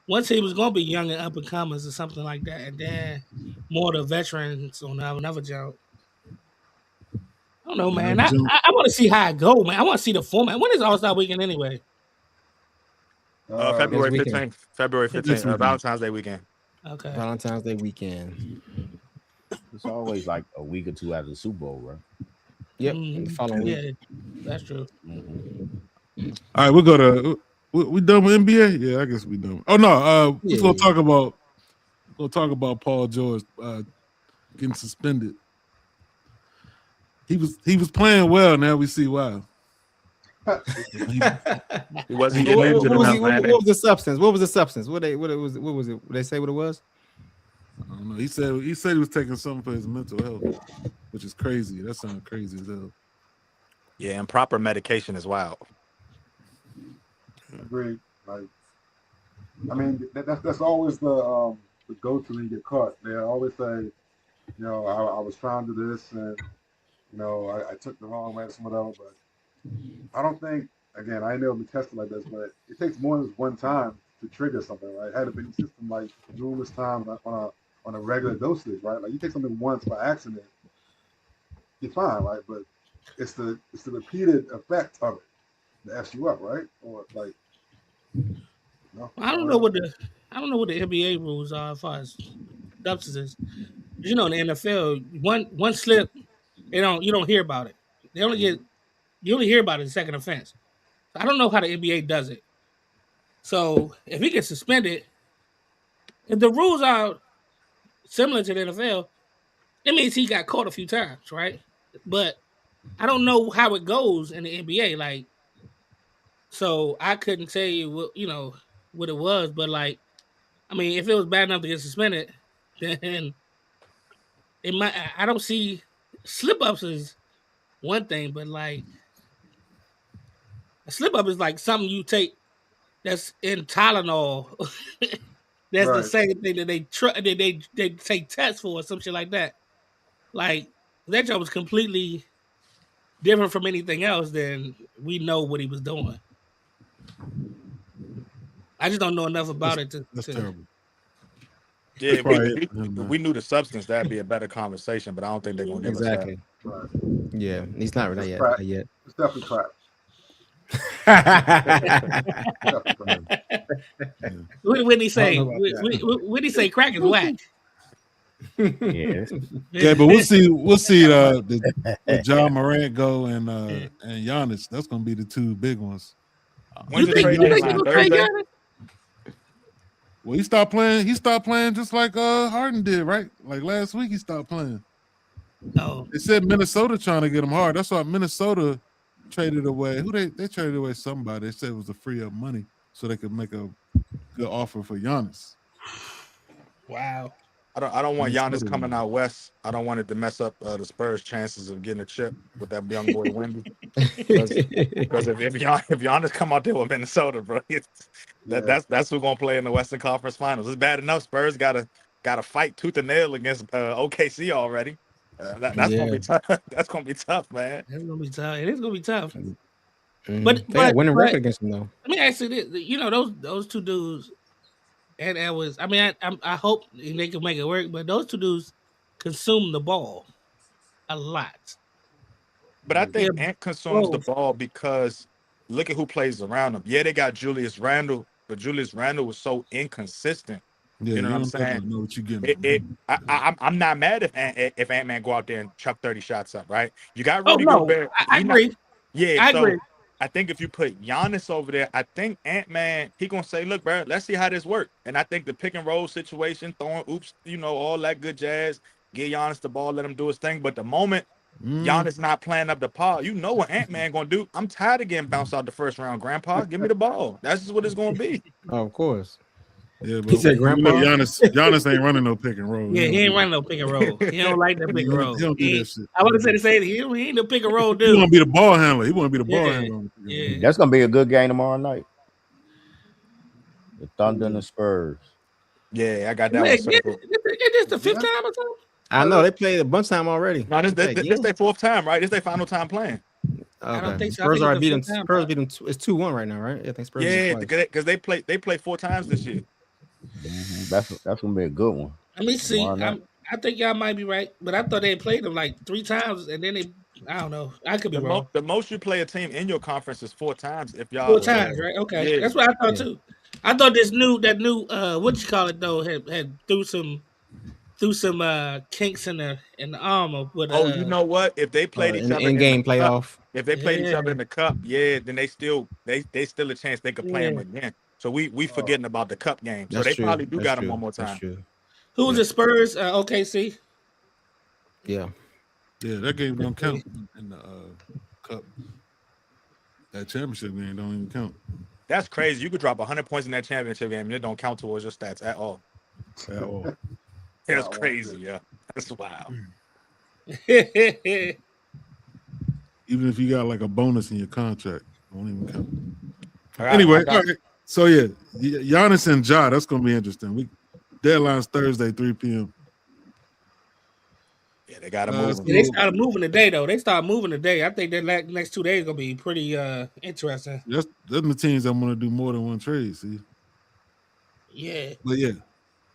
one team was gonna be young and up and comers or something like that, and then more of the veterans on another jump. I don't know, man. I want to see how it go, man. I want to see the format. When is All-Star Weekend anyway? February this weekend. 15th. February 15th. Valentine's Day weekend. Okay. Valentine's Day weekend. It's always like a week or two after the Super Bowl, right? Yep. The following week. Yeah, that's true. All right, we'll go to. We done with NBA? Yeah, I guess we done. Oh no, we're gonna talk about Paul George getting suspended. He was playing well. Now we see why. He wasn't What getting injured enough, man. was the substance? What was the substance? What was it? Would they say what it was? I don't know. He said he was taking something for his mental health, which is crazy. That sounds crazy as hell. Yeah, and proper medication is wild. Agreed. Like, I mean, that's always the go-to when you get caught. They always say, you know, I was trying to do this, and you know, I took the wrong medicine, whatever. But I don't think, again, I ain't never been tested like this, but it takes more than one time to trigger something, right? It had to be in the system like numerous times on a regular dosage, right? Like you take something once by accident, you're fine, right? But it's the repeated effect of it that F's you up, right? Or like, no, I don't know what the NBA rules are as far as substances. You know, in the NFL, one slip, you don't hear about it. You only hear about it in second offense. I don't know how the NBA does it. So if he gets suspended, if the rules are similar to the NFL, it means he got caught a few times, right? But I don't know how it goes in the NBA. Like, so I couldn't tell you what it was, but like, I mean, if it was bad enough to get suspended, then it might. I don't see slip ups as one thing, but like a slip up is like something you take that's in Tylenol. That's the same thing that they take tests for or some shit like that. Like that job was completely different from anything else. Then we know what he was doing. I just don't know enough about it to. That's terrible. Yeah, we knew the substance. That'd be a better conversation, but I don't think they're gonna give us that. Right. Yeah, he's not It's yet. crap. Not yet. It's definitely crap. What did he say? What did he say? Crack is whack. Yeah. Yeah, but we'll see the John Morant go and Giannis. That's gonna be the two big ones. When's the trade deadline? Thursday? Well, he stopped playing. He stopped playing just like Harden did, right? Like last week, he stopped playing. No, They said Minnesota trying to get him hard. That's why Minnesota traded away. Who they traded away somebody. They said it was to free up money so they could make a good offer for Giannis. wow. I don't want Giannis coming out west. I don't want it to mess up the Spurs' chances of getting a chip with that young boy Wemby. Because if Giannis come out there with Minnesota, bro, that's who's gonna play in the Western Conference Finals. It's bad enough Spurs gotta fight tooth and nail against OKC already. That's gonna be tough. That's gonna be tough, man. It's gonna be tough. It is gonna be tough. Mm-hmm. But they got winning record against him though. Let me ask you this: you know those two dudes, and that was. I mean, I hope they can make it work. But those two dudes consume the ball a lot. But I think Ant consumes the ball because look at who plays around him. Yeah, they got Julius Randle, but Julius Randle was so inconsistent. Yeah, you know what I'm saying? Know what you getting. I'm not mad if Ant-Man go out there and chuck 30 shots up, right? You got Rudy no, Gobert. I agree. Yeah, I so agree. I think if you put Giannis over there, I think Ant-Man, he gonna say, look, bro, let's see how this works. And I think the pick and roll situation, throwing oops, all that good jazz, get Giannis the ball, let him do his thing. But the moment Giannis not playing up the par, you know what Ant-Man gonna do. I'm tired of getting bounced out the first round, Grandpa. Give me the ball. That's just what it's gonna be. Oh, of course. Yeah, but He said, you know, "Grandpa." Giannis ain't running no pick and roll. Yeah, he ain't running no pick and roll. He don't like that pick and roll. He don't do that shit. I want to say the same. He ain't no pick and roll He dude. want to be the ball handler. He want to be the ball Yeah, handler. On the pick and roll. yeah. That's gonna be a good game tomorrow night. The Thunder and the Spurs. Yeah, I got that Wait, one circled. this the fifth time or something? I know they played a bunch of time already. No, this Yeah. their fourth time, right? This their final time playing. I don't Okay. think so. I Spurs think already it's beat the them. fifth time, Spurs bro. beat them. It's 2-1 right now, right? I think Spurs. Yeah, beat twice. because they played 4 times this year. That's gonna be a good one. Let me see. Tomorrow night. I think y'all might be right, but I thought they had played them like 3 times, and then I don't know. I could be wrong. The most you play a team in your conference is 4 times. If y'all 4 times, right? Okay, Yeah. that's what I thought too. I thought that new what you call it though had threw some kinks in the armor. But Oh, you know what? If they played each in other in-game the cup, playoff. if they played each other Yeah. in the cup, then they still a chance they could play them again. So we forgetting about the cup game. So That's they true. probably do That's got them true. one more That's time. true. who was the Spurs? OKC. Yeah. Yeah, that game don't count in the cup. That championship game don't even count That's crazy. You could drop 100 points in that championship game and it don't count towards your stats at all. at all. That's crazy, yeah. That's wild. Even if you got like a bonus in your contract, it won't even count. All right, Anyway, I got- all right. So yeah, Giannis and Ja, that's gonna be interesting. Deadline's Thursday, 3 p.m. Yeah, they got to Uh, move. so- They started moving today though. They started moving today. I think that next 2 days gonna be pretty interesting. That's the teams that want to do more than one trade. See, Yeah. but yeah.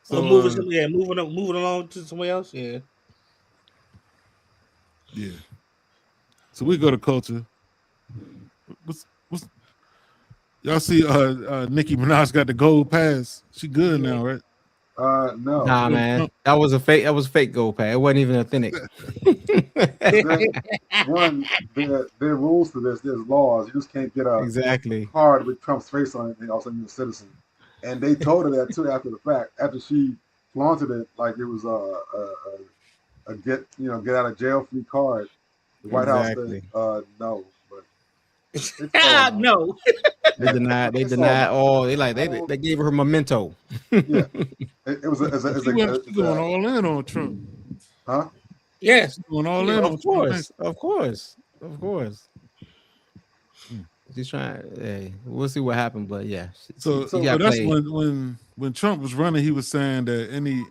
So moving along to somewhere else. Yeah. Yeah. So we go to culture. What's y'all see? Nicki Minaj got the gold pass. She good now, right? No. Nah, man, that was a fake. That was a fake gold pass. It wasn't even authentic. One, there are rules for this. There's laws. You just can't get a Exactly. card with Trump's face on it and also you're a citizen. And they told her that too after the fact. After she flaunted it like it was a get out of jail free card. The White House said no, but No. They denied all. They gave her memento. Yeah, it was She going all in on Trump. huh? Yes. She's going all in on Of Trump. course. She's trying. Hey, we'll see what happened, but yeah. So she got that's played. when Trump was running, he was saying that any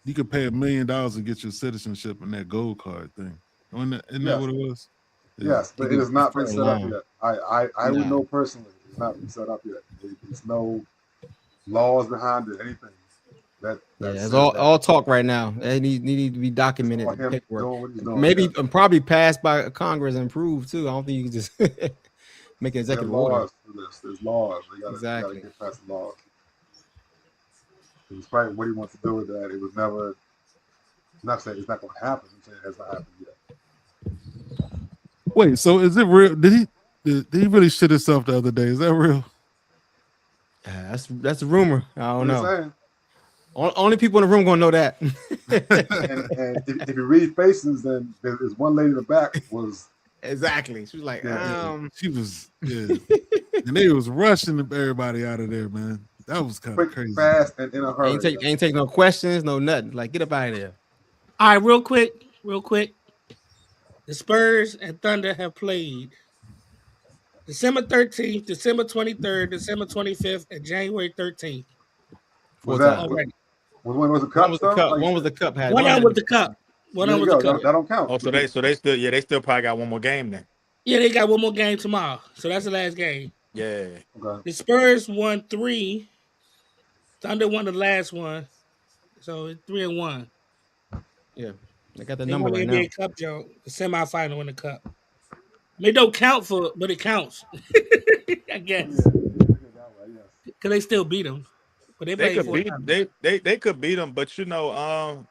you could pay $1 million to get your citizenship in that gold card thing. Isn't that what it was? Yes, but it has not been set up line. yet. I would know personally. It's not been set up yet. There's no laws behind it. Anything. It's all talk right now. It need to be documented. All him Paperwork. doing what he's doing. Maybe probably passed by Congress and approved too. I don't think you can just make an There are executive order. laws for this. There's laws. They gotta Exactly. get past the laws. Despite what he wants to do with that, it was never. I'm not saying it's not going to happen. I'm saying it has not happened yet. Wait, so is it real? Did he really shit himself the other day? Is that real? That's a rumor. I don't What I'm know. saying. Only people in the room gonna know that. and if you read faces, then there's one lady in the back was exactly. She was like, she was, and they was rushing everybody out of there, man. That was kind of quick, crazy. fast, and in a hurry. ain't take no questions, no nothing. Like, get up out of there. All right, real quick. The Spurs and Thunder have played December 13th, December 23rd, December 25th, and January 13th. Was that already. One was the cup? One was the cup. One was the cup. One of them with the cup. One of them with the cup. That don't count. Oh, so they still probably got one more game then. Yeah, they got one more game tomorrow. So that's the last game. Yeah. Okay. The Spurs won 3. Thunder won the last one. So it's 3-1. Yeah. They got the They number won the right now. NBA Cup, Joe. The semifinal in the cup. I mean, it don't count but it counts. I guess. Because they still beat them. But they They played could beat they could beat them, but it all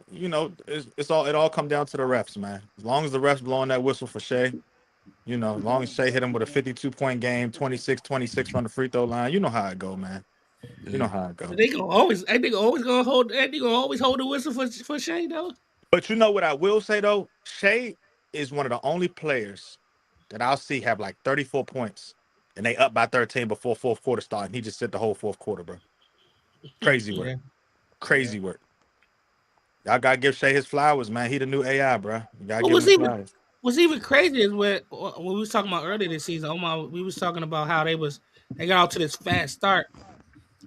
come down to the refs, man. As long as the refs blowing that whistle for Shea, as long as Shea hit him with a 52-point game, 26-26 from the free throw line, you know how it go, man. You know how it goes. They gonna always hold the whistle for Shea though. But you know what I will say though, Shea is one of the only players that I'll see have like 34 points, and they up by 13 before fourth quarter start, and he just sit the whole fourth quarter, bro. Crazy work. Yeah. Crazy work. Y'all gotta give Shea his flowers, man. He the new AI, bro. You gotta What give was him his even flowers. what's even crazy is when we was talking about earlier this season. Omar, we was talking about how they got out to this fast start,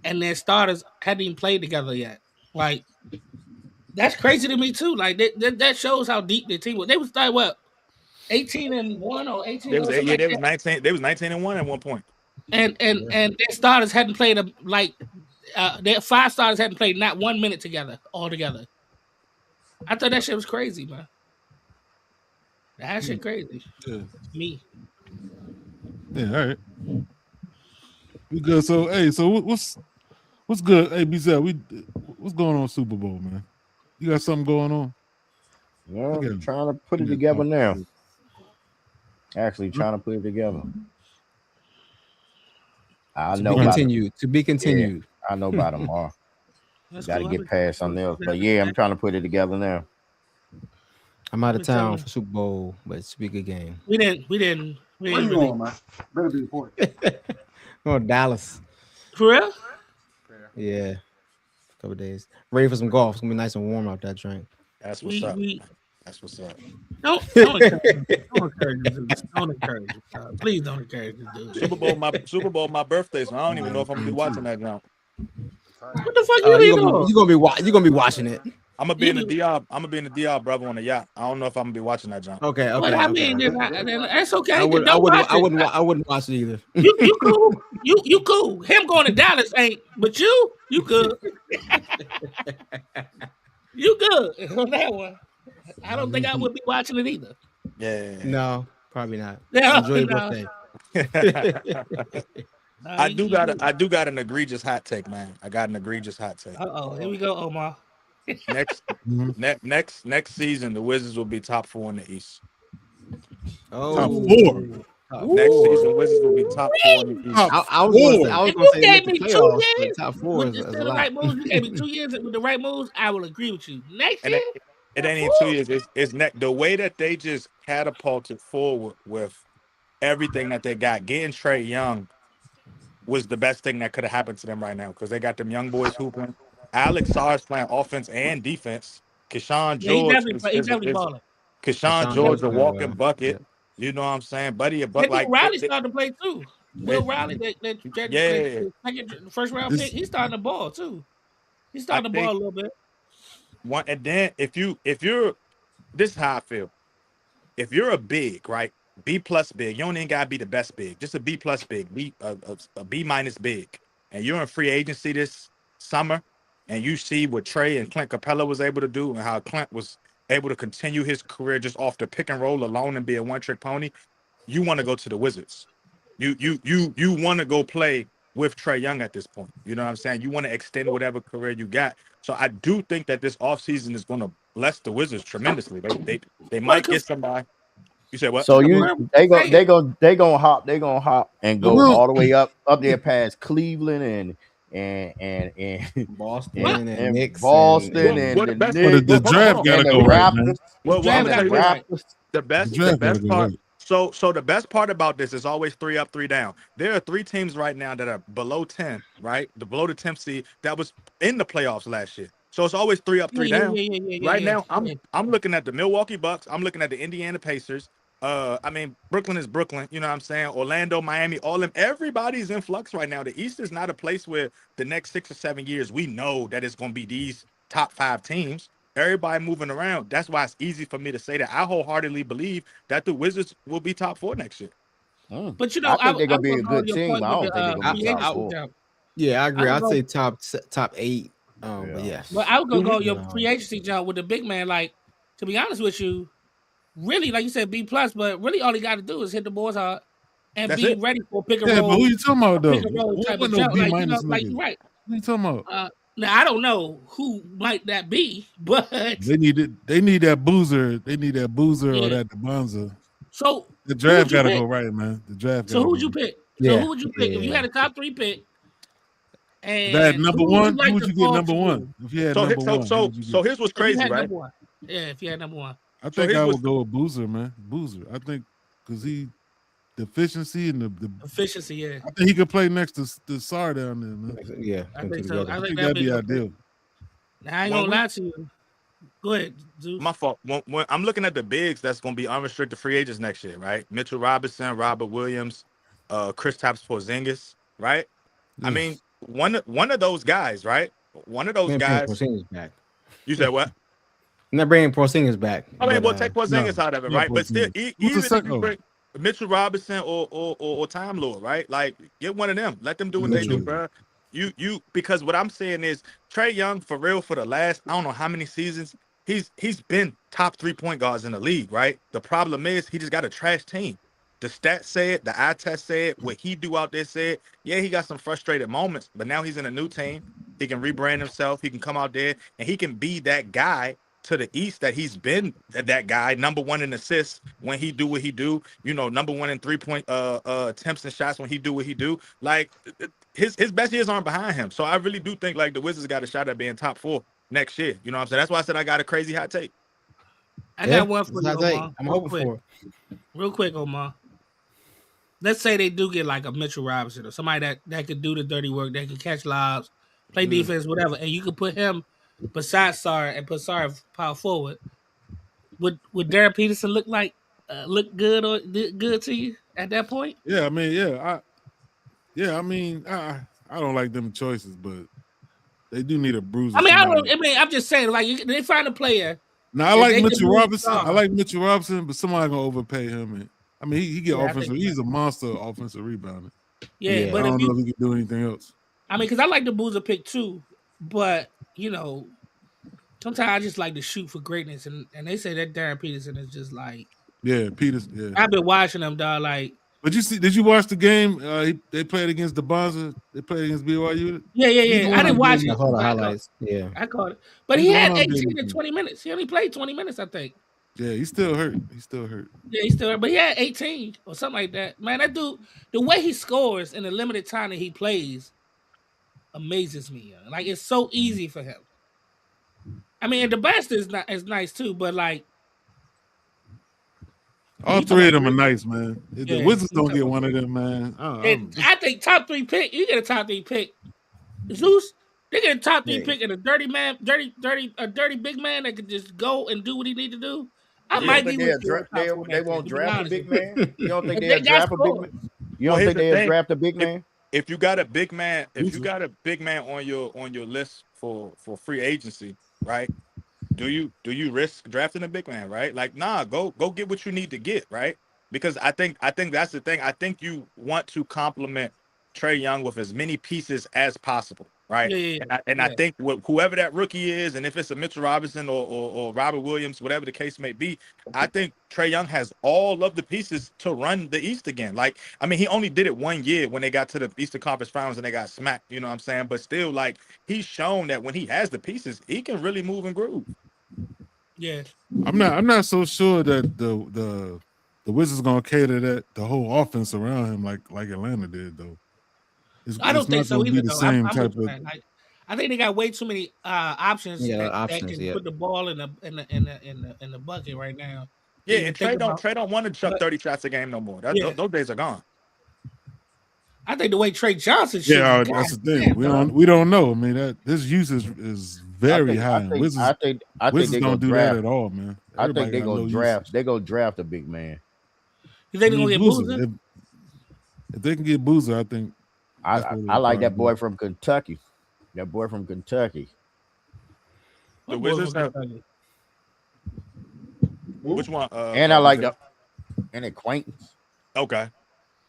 and their starters hadn't even played together yet. Like that's crazy to me too. Like that shows how deep their team was. They was like what 18-1 or 18 or something like They was that. 19. They was 19-1 at one point. And their starters hadn't played their 5 starters hadn't played not 1 minute together altogether. I thought that shit was crazy, man. That shit crazy. Yeah. Me. Yeah, all right. We good. So hey, so what's good? Hey, BZ, what's going on Super Bowl, man? You got something going on? Yeah, I'm trying to put it together now. Actually, trying to put it together. I know. To be continued. Yeah, I know by tomorrow. Got to cool. get past something else. But yeah, I'm trying to put it together now. I'm out of town for Super Bowl, but it's a big good game. We didn't Where you going, man? Better be important. Oh, Dallas. For real? Yeah. A couple days. Ready for some golf. It's gonna be nice and warm out that drink. That's what's up. That's what's up. Don't encourage this. Don't encourage it. Please don't encourage this dude. Super Bowl, my birthday, so I don't even know if I'm gonna be watching that now. What the fuck you doing? You gonna be watching it. I'm gonna be in the DR. I'm gonna be in the DR, brother, on the yacht. I don't know if I'm gonna be watching that, John. Okay. But I mean, then that's okay. I wouldn't watch it either. You cool. You cool. Him going to Dallas ain't, but you good. You good on that one. I don't think I would be watching it either. Yeah. No, probably not. Yeah, Enjoy your birthday. I do got an egregious hot take, man. I got an egregious hot take. Here we go, Omar. Next season, the Wizards will be top 4 in the East. Top 4. Next season, Wizards will be top 4 in the East. I was going to say gave me 2 playoffs, years but top 4 is a the lot. right moves. You gave me 2 years with the right moves. I will agree with you. Next year, it ain't even 2 years. It's the way that they just catapulted forward with everything that they got. Getting Trae Young was the best thing that could have happened to them right now because they got them young boys hooping. Alex Sarge playing offense and defense. Keshawn George Keshawn George, a walking bucket. Yeah. You know what I'm saying? Buddy, Riley started to play too. Will Riley, the first round pick, he's starting the ball too. He's starting the ball a little bit. And then if you're this is how I feel. If you're a big, right? B+ big, you don't even gotta be the best big, just a B+ big, a B- big, and you're in free agency this summer, and you see what Trae and Clint Capella was able to do, and how Clint was able to continue his career just off the pick and roll alone and be a one-trick pony. You want to go to the Wizards. You want to go play with Trae Young at this point. You know what I'm saying? You want to extend whatever career you got. So I do think that this offseason is going to bless the Wizards tremendously. They might get somebody. You said what? So they gonna hop and go all the way up there past Cleveland and Boston and Knicks Boston and the draft gotta go right, man. The best part. So the best part about this is always 3 up, 3 down. There are 3 teams right now that are below 10, right? Below the 10th seed that was in the playoffs last year. So it's always 3 up, 3 down. Right now, I'm looking at the Milwaukee Bucks. I'm looking at the Indiana Pacers. Brooklyn is Brooklyn. You know what I'm saying? Orlando, Miami, all them. Everybody's in flux right now. The East is not a place where the next 6 or 7 years we know that it's going to be these top 5 teams. Everybody moving around. That's why it's easy for me to say that. I wholeheartedly believe that the Wizards will be top 4 next year. But you know, I think they're gonna be a good team. I don't think they're gonna be top 4. Yeah, I agree. I'd say top 8. But yeah. But I would go your free agency, John, with the big man. Like, to be honest with you, really, like you said, B+, but really all he got to do is hit the boards hard and be ready for pick and roll. Yeah, but who you talking about though? Right. Who you talking about? Now I don't know who might that be, but they need that boozer. They need that boozer or that bonza. So the draft got to go right, man. The draft. So who'd you pick? So who would you pick if you had a top 3 pick? And that number one, who would you get number one? If you had number one, so here's what's crazy, right? Yeah, if you had number one. I think I would go with Boozer, man. Boozer. I think because they efficiency and the Efficiency, yeah. I think he could play next to Sar down there, man. Yeah, I think so. together. I think That'd be ideal. I ain't gonna lie to you. Go ahead, Zeus. My fault. When I'm looking at the bigs that's going to be unrestricted free agents next year, right? Mitchell Robinson, Robert Williams, Kristaps Porzingis, right? I mean, one of those guys, right? One of those guys. Porzingis back. You said what? I'm not bringing Porzingis back. I mean, but, we'll take Porzingis out of it, right? But still, even if you bring Mitchell Robinson or Time Lord, right? Like, get one of them. Let them do what they do, bro. You because what I'm saying is Trae Young, for real, for the last I don't know how many seasons, he's been top 3 point guards in the league, right? The problem is he just got a trash team. The stats say it, the eye test say it, what he do out there say it. Yeah, he got some frustrated moments, but now he's in a new team. He can rebrand himself. He can come out there and he can be that guy to the East that he's been that guy, number one in assists when he do what he do, you know, number one in 3-point attempts and shots when he do what he do. Like his best years aren't behind him. So I really do think like the Wizards got a shot at being top 4 next year. You know what I'm saying? That's why I said I got a crazy hot take. I got one for you, Omar. I'm hoping for it. Real quick, Omar. Let's say they do get like a Mitchell Robinson or somebody that could do the dirty work, that can catch lobs, play defense, whatever, and you could put him beside Sar and put Sar power forward. Would Darren Peterson look good or good to you at that point? Yeah, I mean, I don't like them choices, but they do need a bruiser. I'm just saying, like they find a player. Now I like Mitchell Robinson. I like Mitchell Robinson, but somebody gonna overpay him. And I mean, he get offensive. He's a monster offensive rebounder. Yeah, but I don't know if he can do anything else. I mean, because I like the Boozer pick too, but you know, sometimes I just like to shoot for greatness, and they say that Darren Peterson is just like Peterson. Yeah, I've been watching them, dog. Like, but did you watch the game? They played against the Bonza. They played against BYU. Yeah. I didn't watch it. All the highlights. Yeah, I caught it, but he had 18 to 20 minutes. He only played 20 minutes, I think. Yeah, he's still hurt. Yeah, he's still hurt, but he had 18 or something like that. Man, that dude, the way he scores in the limited time that he plays amazes me. Like, it's so easy for him. I mean, the best is nice too, but like all three of them are nice, man. The Wizards don't get one of them, man. I think top 3 pick. You get a top 3 pick. Zeus, they get a top 3 pick and a dirty big man that could just go and do what he need to do. I might be with you. They won't draft a big man. You don't think they'll draft a big man? You don't think they'll draft a big man? If you got a big man, on your list for free agency, right? Do you risk drafting a big man, right? Like, nah, go get what you need to get, right? Because I think that's the thing. I think you want to complement Trae Young with as many pieces as possible, right? I think whoever that rookie is, and if it's a Mitchell Robinson or Robert Williams, whatever the case may be, I think Trae Young has all of the pieces to run the East again. Like, I mean, he only did it 1 year when they got to the Eastern Conference Finals and they got smacked, you know what I'm saying? But still, like, he's shown that when he has the pieces, he can really move and groove. Yeah. I'm not so sure that the Wizards gonna cater that the whole offense around him like Atlanta did though. I don't think so either. The same type of. I think they got way too many options that can put the ball in the bucket right now. Yeah, and Trae don't want to chuck 30 shots a game no more. Those days are gone. I think the way Trey Johnson shoots. Yeah, that's the thing. We don't know. I mean, that his use is very high. I think Wizards they don't do draft, that at all, man. I think they go draft. They go draft a big man. You think they're gonna get Boozer? If they can get Boozer, I think. I like that boy from Kentucky. The Wizards have. Which one? And I like an acquaintance. Okay.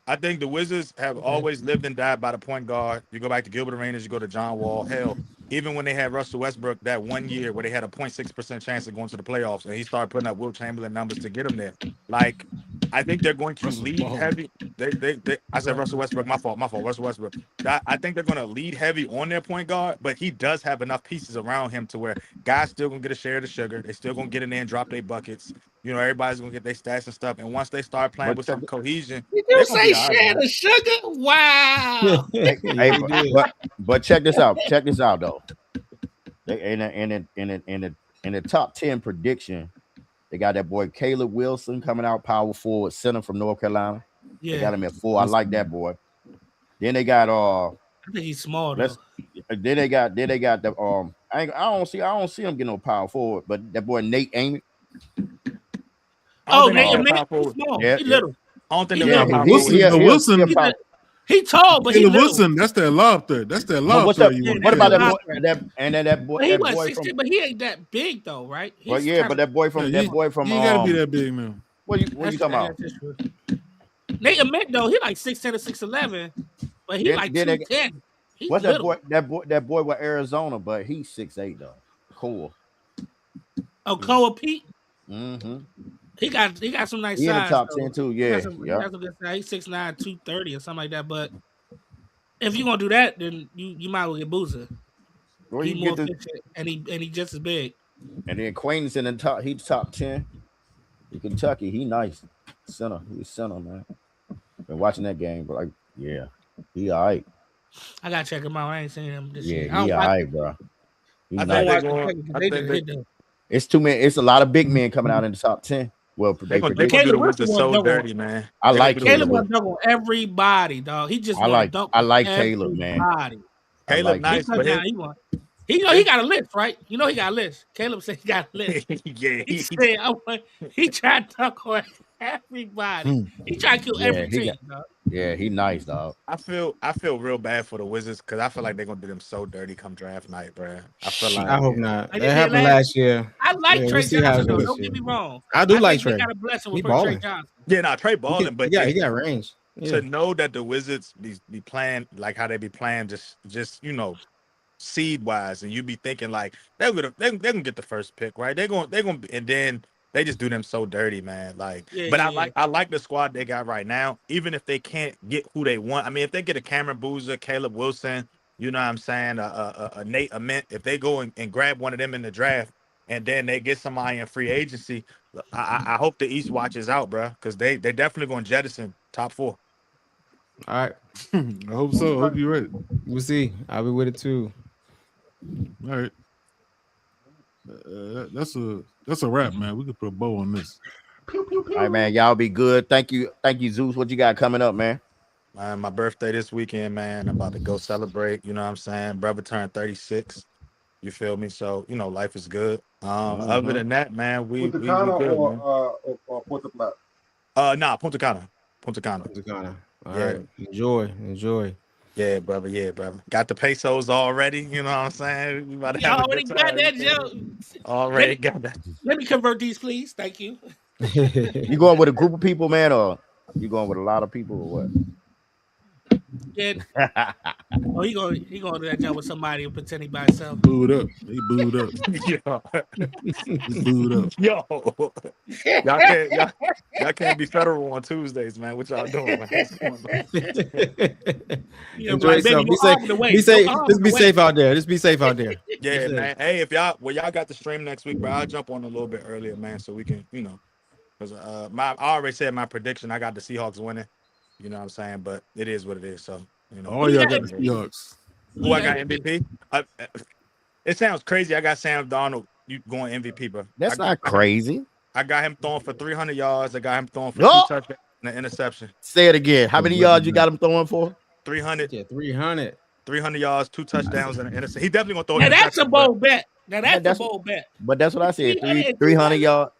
I think the Wizards have always lived and died by the point guard. You go back to Gilbert Arenas, you go to John Wall. Hell, even when they had Russell Westbrook that 1 year where they had a 0.6% chance of going to the playoffs, and he started putting up Wilt Chamberlain numbers to get them there. Like, I think they're going to lead heavy. I said Russell Westbrook. My fault. Russell Westbrook. I think they're going to lead heavy on their point guard, but he does have enough pieces around him to where guys still going to get a share of the sugar. They still going to get in there and drop their buckets. You know, everybody's going to get their stats and stuff. And once they start playing with some cohesion. Did you say share the sugar? Wow. But check this out. Check this out, though. In the top 10 prediction, they got that boy Caleb Wilson coming out, power forward, center from North Carolina. Yeah, They got him at 4. I like that boy. Then they got I think he's small though. then they got the I don't see him getting no power forward, but that boy Nate Amy. Oh, Nate Nate, he's small. Yeah, He little. I don't think He they're little. Wilson. He tall, but he Caleb little. Wilson, that's that lob threat. That's that lob What's threat up? you want. What about that lob boy? threat. That boy. But he That was boy 16, from. but he ain't that big though, right? Well, yeah, but that boy from You ain't gotta be that big now. What you talking about? Nate Ament though, he like 6'10" or 6'11", but he like 210. What's that boy? That boy with Arizona, but he's 6'8" though. Cool. Oh, Koa Pete. Mm-hmm. He got some nice He in the size. top though. 10 too. He Yeah, got some good size. He's 6'9", 230 or something like that. But if you're gonna do that, then you might as well get Boozer. Well, He's you more get efficient, and he just as big. And then Quain's in the top. He's top 10. In Kentucky, he nice center. He's center, man. Been watching that game, but yeah, he all right. I gotta check him out. I ain't seen him this Yeah, year. he all right, bro. I think it's too many. It's a lot of big men coming out in the top 10. Well, they gonna do the Wizards so dirty, man. I like Caleb. Want to dunk on everybody, dog. He just I like Caleb, man. Caleb nice, but he got a list, right? You know he got a list. Caleb said he got a list. Yeah, he tried to dunk on everybody. He tried to kill every team, dog. Yeah, he nice, dog. I feel real bad for the Wizards because I feel like they're gonna do them so dirty come draft night, bro. I hope not. That happened last year. I like Trey Johnson, though. Don't get me wrong. I do like Trey. Got a blessing with He balling. Trey Johnson. Yeah, Trey balling, but he got range. Yeah. To know that the Wizards be playing like how they be playing, just seed wise, and you be thinking like they're gonna get the first pick, right? They're gonna and then they just do them so dirty, man. I like the squad they got right now, even if they can't get who they want. I mean, if they get a Cameron Boozer, Caleb Wilson, you know what I'm saying, a Nate Ament, if they go and grab one of them in the draft, and then they get somebody in free agency, I hope the East watches out, bro, because they definitely gonna jettison top 4. All right. I hope so. I hope you're right. We'll see. I'll be with it too. All right. That's a wrap, man. We could put a bow on this. All right, man. Y'all be good. Thank you, Zeus. What you got coming up, man? My birthday this weekend, man. I'm about to go celebrate. You know what I'm saying? Brother turned 36. You feel me? So life is good. Other than that, man, we good, or Punta Plata? Nah, Punta Cana. All right. Enjoy. Yeah, brother. Got the pesos already. You know what I'm saying? We about to have already got that, Joe. Already got that. Let me convert these, please. Thank you. You going with a group of people, man, or you going with a lot of people, or what? Yeah. Oh, he going to do that job with somebody and pretend he by himself. Booed up. He booed up. He booed up. Yo, y'all can't be federal on Tuesdays, man. What y'all doing, man? Enjoy yourself. Just be safe out there. Yeah, man. Hey, if y'all got the stream next week, bro, I'll jump on a little bit earlier, man, so we can, because I already said my prediction. I got the Seahawks winning. You know what I'm saying? But it is what it is. So, Oh, y'all got the Seahawks. Who I got MVP? It sounds crazy. I got Sam Darnold. You going MVP, bro? That's not crazy. I got him throwing for 300 yards. I got him throwing for 2 touchdowns and an interception. Say it again. How many yards you got him throwing for? 300. Yeah, 300. 300 yards, 2 touchdowns, and an interception. He definitely gonna throw. Now that's a bold bet. That's a bold bet. But that's what I said. 300 yards.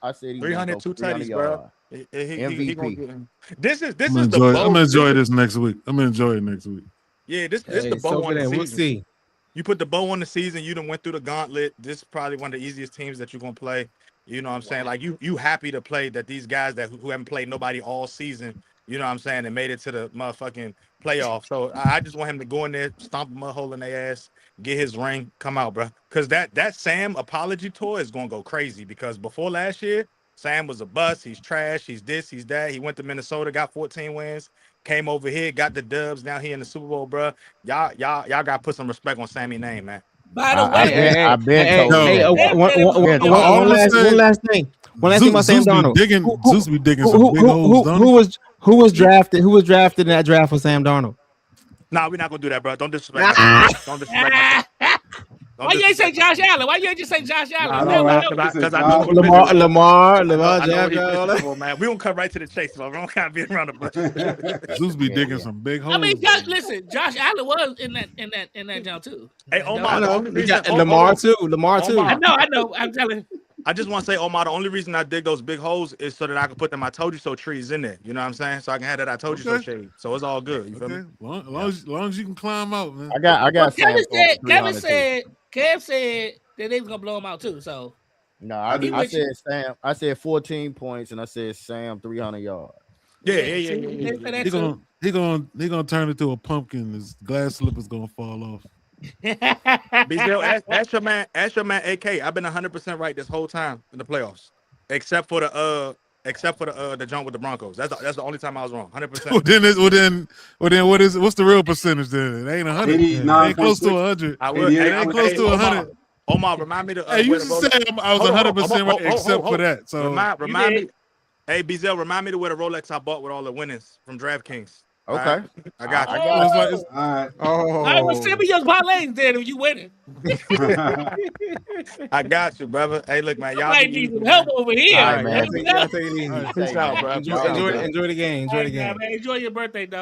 I said 300, 2 touchdowns, bro. MVP. This is I'm gonna enjoy this next week. I'm gonna enjoy it next week. Yeah, this the bow on the season. We'll see. You put the bow on the season. You done went through the gauntlet. This is probably one of the easiest teams that you're gonna play. You know what I'm saying? Like you happy to play that these guys who haven't played nobody all season. You know what I'm saying? And made it to the motherfucking playoffs. So I just want him to go in there, stomp a mud hole in their ass, get his ring, come out, bro. Because that Sam apology tour is gonna go crazy. Because before last year, Sam was a bust. He's trash. He's this. He's that. He went to Minnesota, got 14 wins. Came over here, got the dubs. Now he in the Super Bowl, bro. Y'all got to put some respect on Sammy's name, man. By the way, I've been told. One last thing. One last thing about Sam Darnold. Zeus be digging some big holes. Who was drafted? Who was drafted in that draft for Sam Darnold? Nah, we're not gonna do that, bro. Don't disrespect. Don't disrespect. Why you ain't say Josh Allen? Why you ain't just say Josh Allen? know, right? Because I Nah, know Lamar, I know Jack, what he pitching for, man. We don't come right to the chase, man. We don't kind of be around the bush. Zeus be digging some big holes. I mean, listen, Josh Allen was in that jump too. Hey, Omar, I the know. only We reason, got Lamar too. I know. I'm telling. I just want to say, Omar, the only reason I dig those big holes is so that I can put them I told you so trees in there. You know what I'm saying? So I can have that I told you so shade. So it's all good. You feel me? As long as you can climb out, man. I got Kevin Sam said that they was gonna blow him out too. So no, I said Sam. I said 14 points, and I said Sam 300 yards. Yeah. He gonna turn into a pumpkin. His glass slipper's gonna fall off. Bizel, ask your man AK. I've been 100% right this whole time in the playoffs, except for the jump with the Broncos. That's the only time I was wrong. 100%. Well then, what's the real percentage then? It ain't 100. It ain't close to 100. It ain't close to 100. Omar, remind me to. Hey, you just said I was 100% right except for that. So remind me. Hey, Bizel, remind me to wear the Rolex I bought with all the winnings from DraftKings. Okay, right? I got you. All right. All right, well, send me your parlays then if you winning. I got you, brother. Hey, look, man, y'all might need some help over here. All right, man. Take it easy. Peace out, bro. Enjoy the game. Enjoy the game. Man, enjoy your birthday, dog.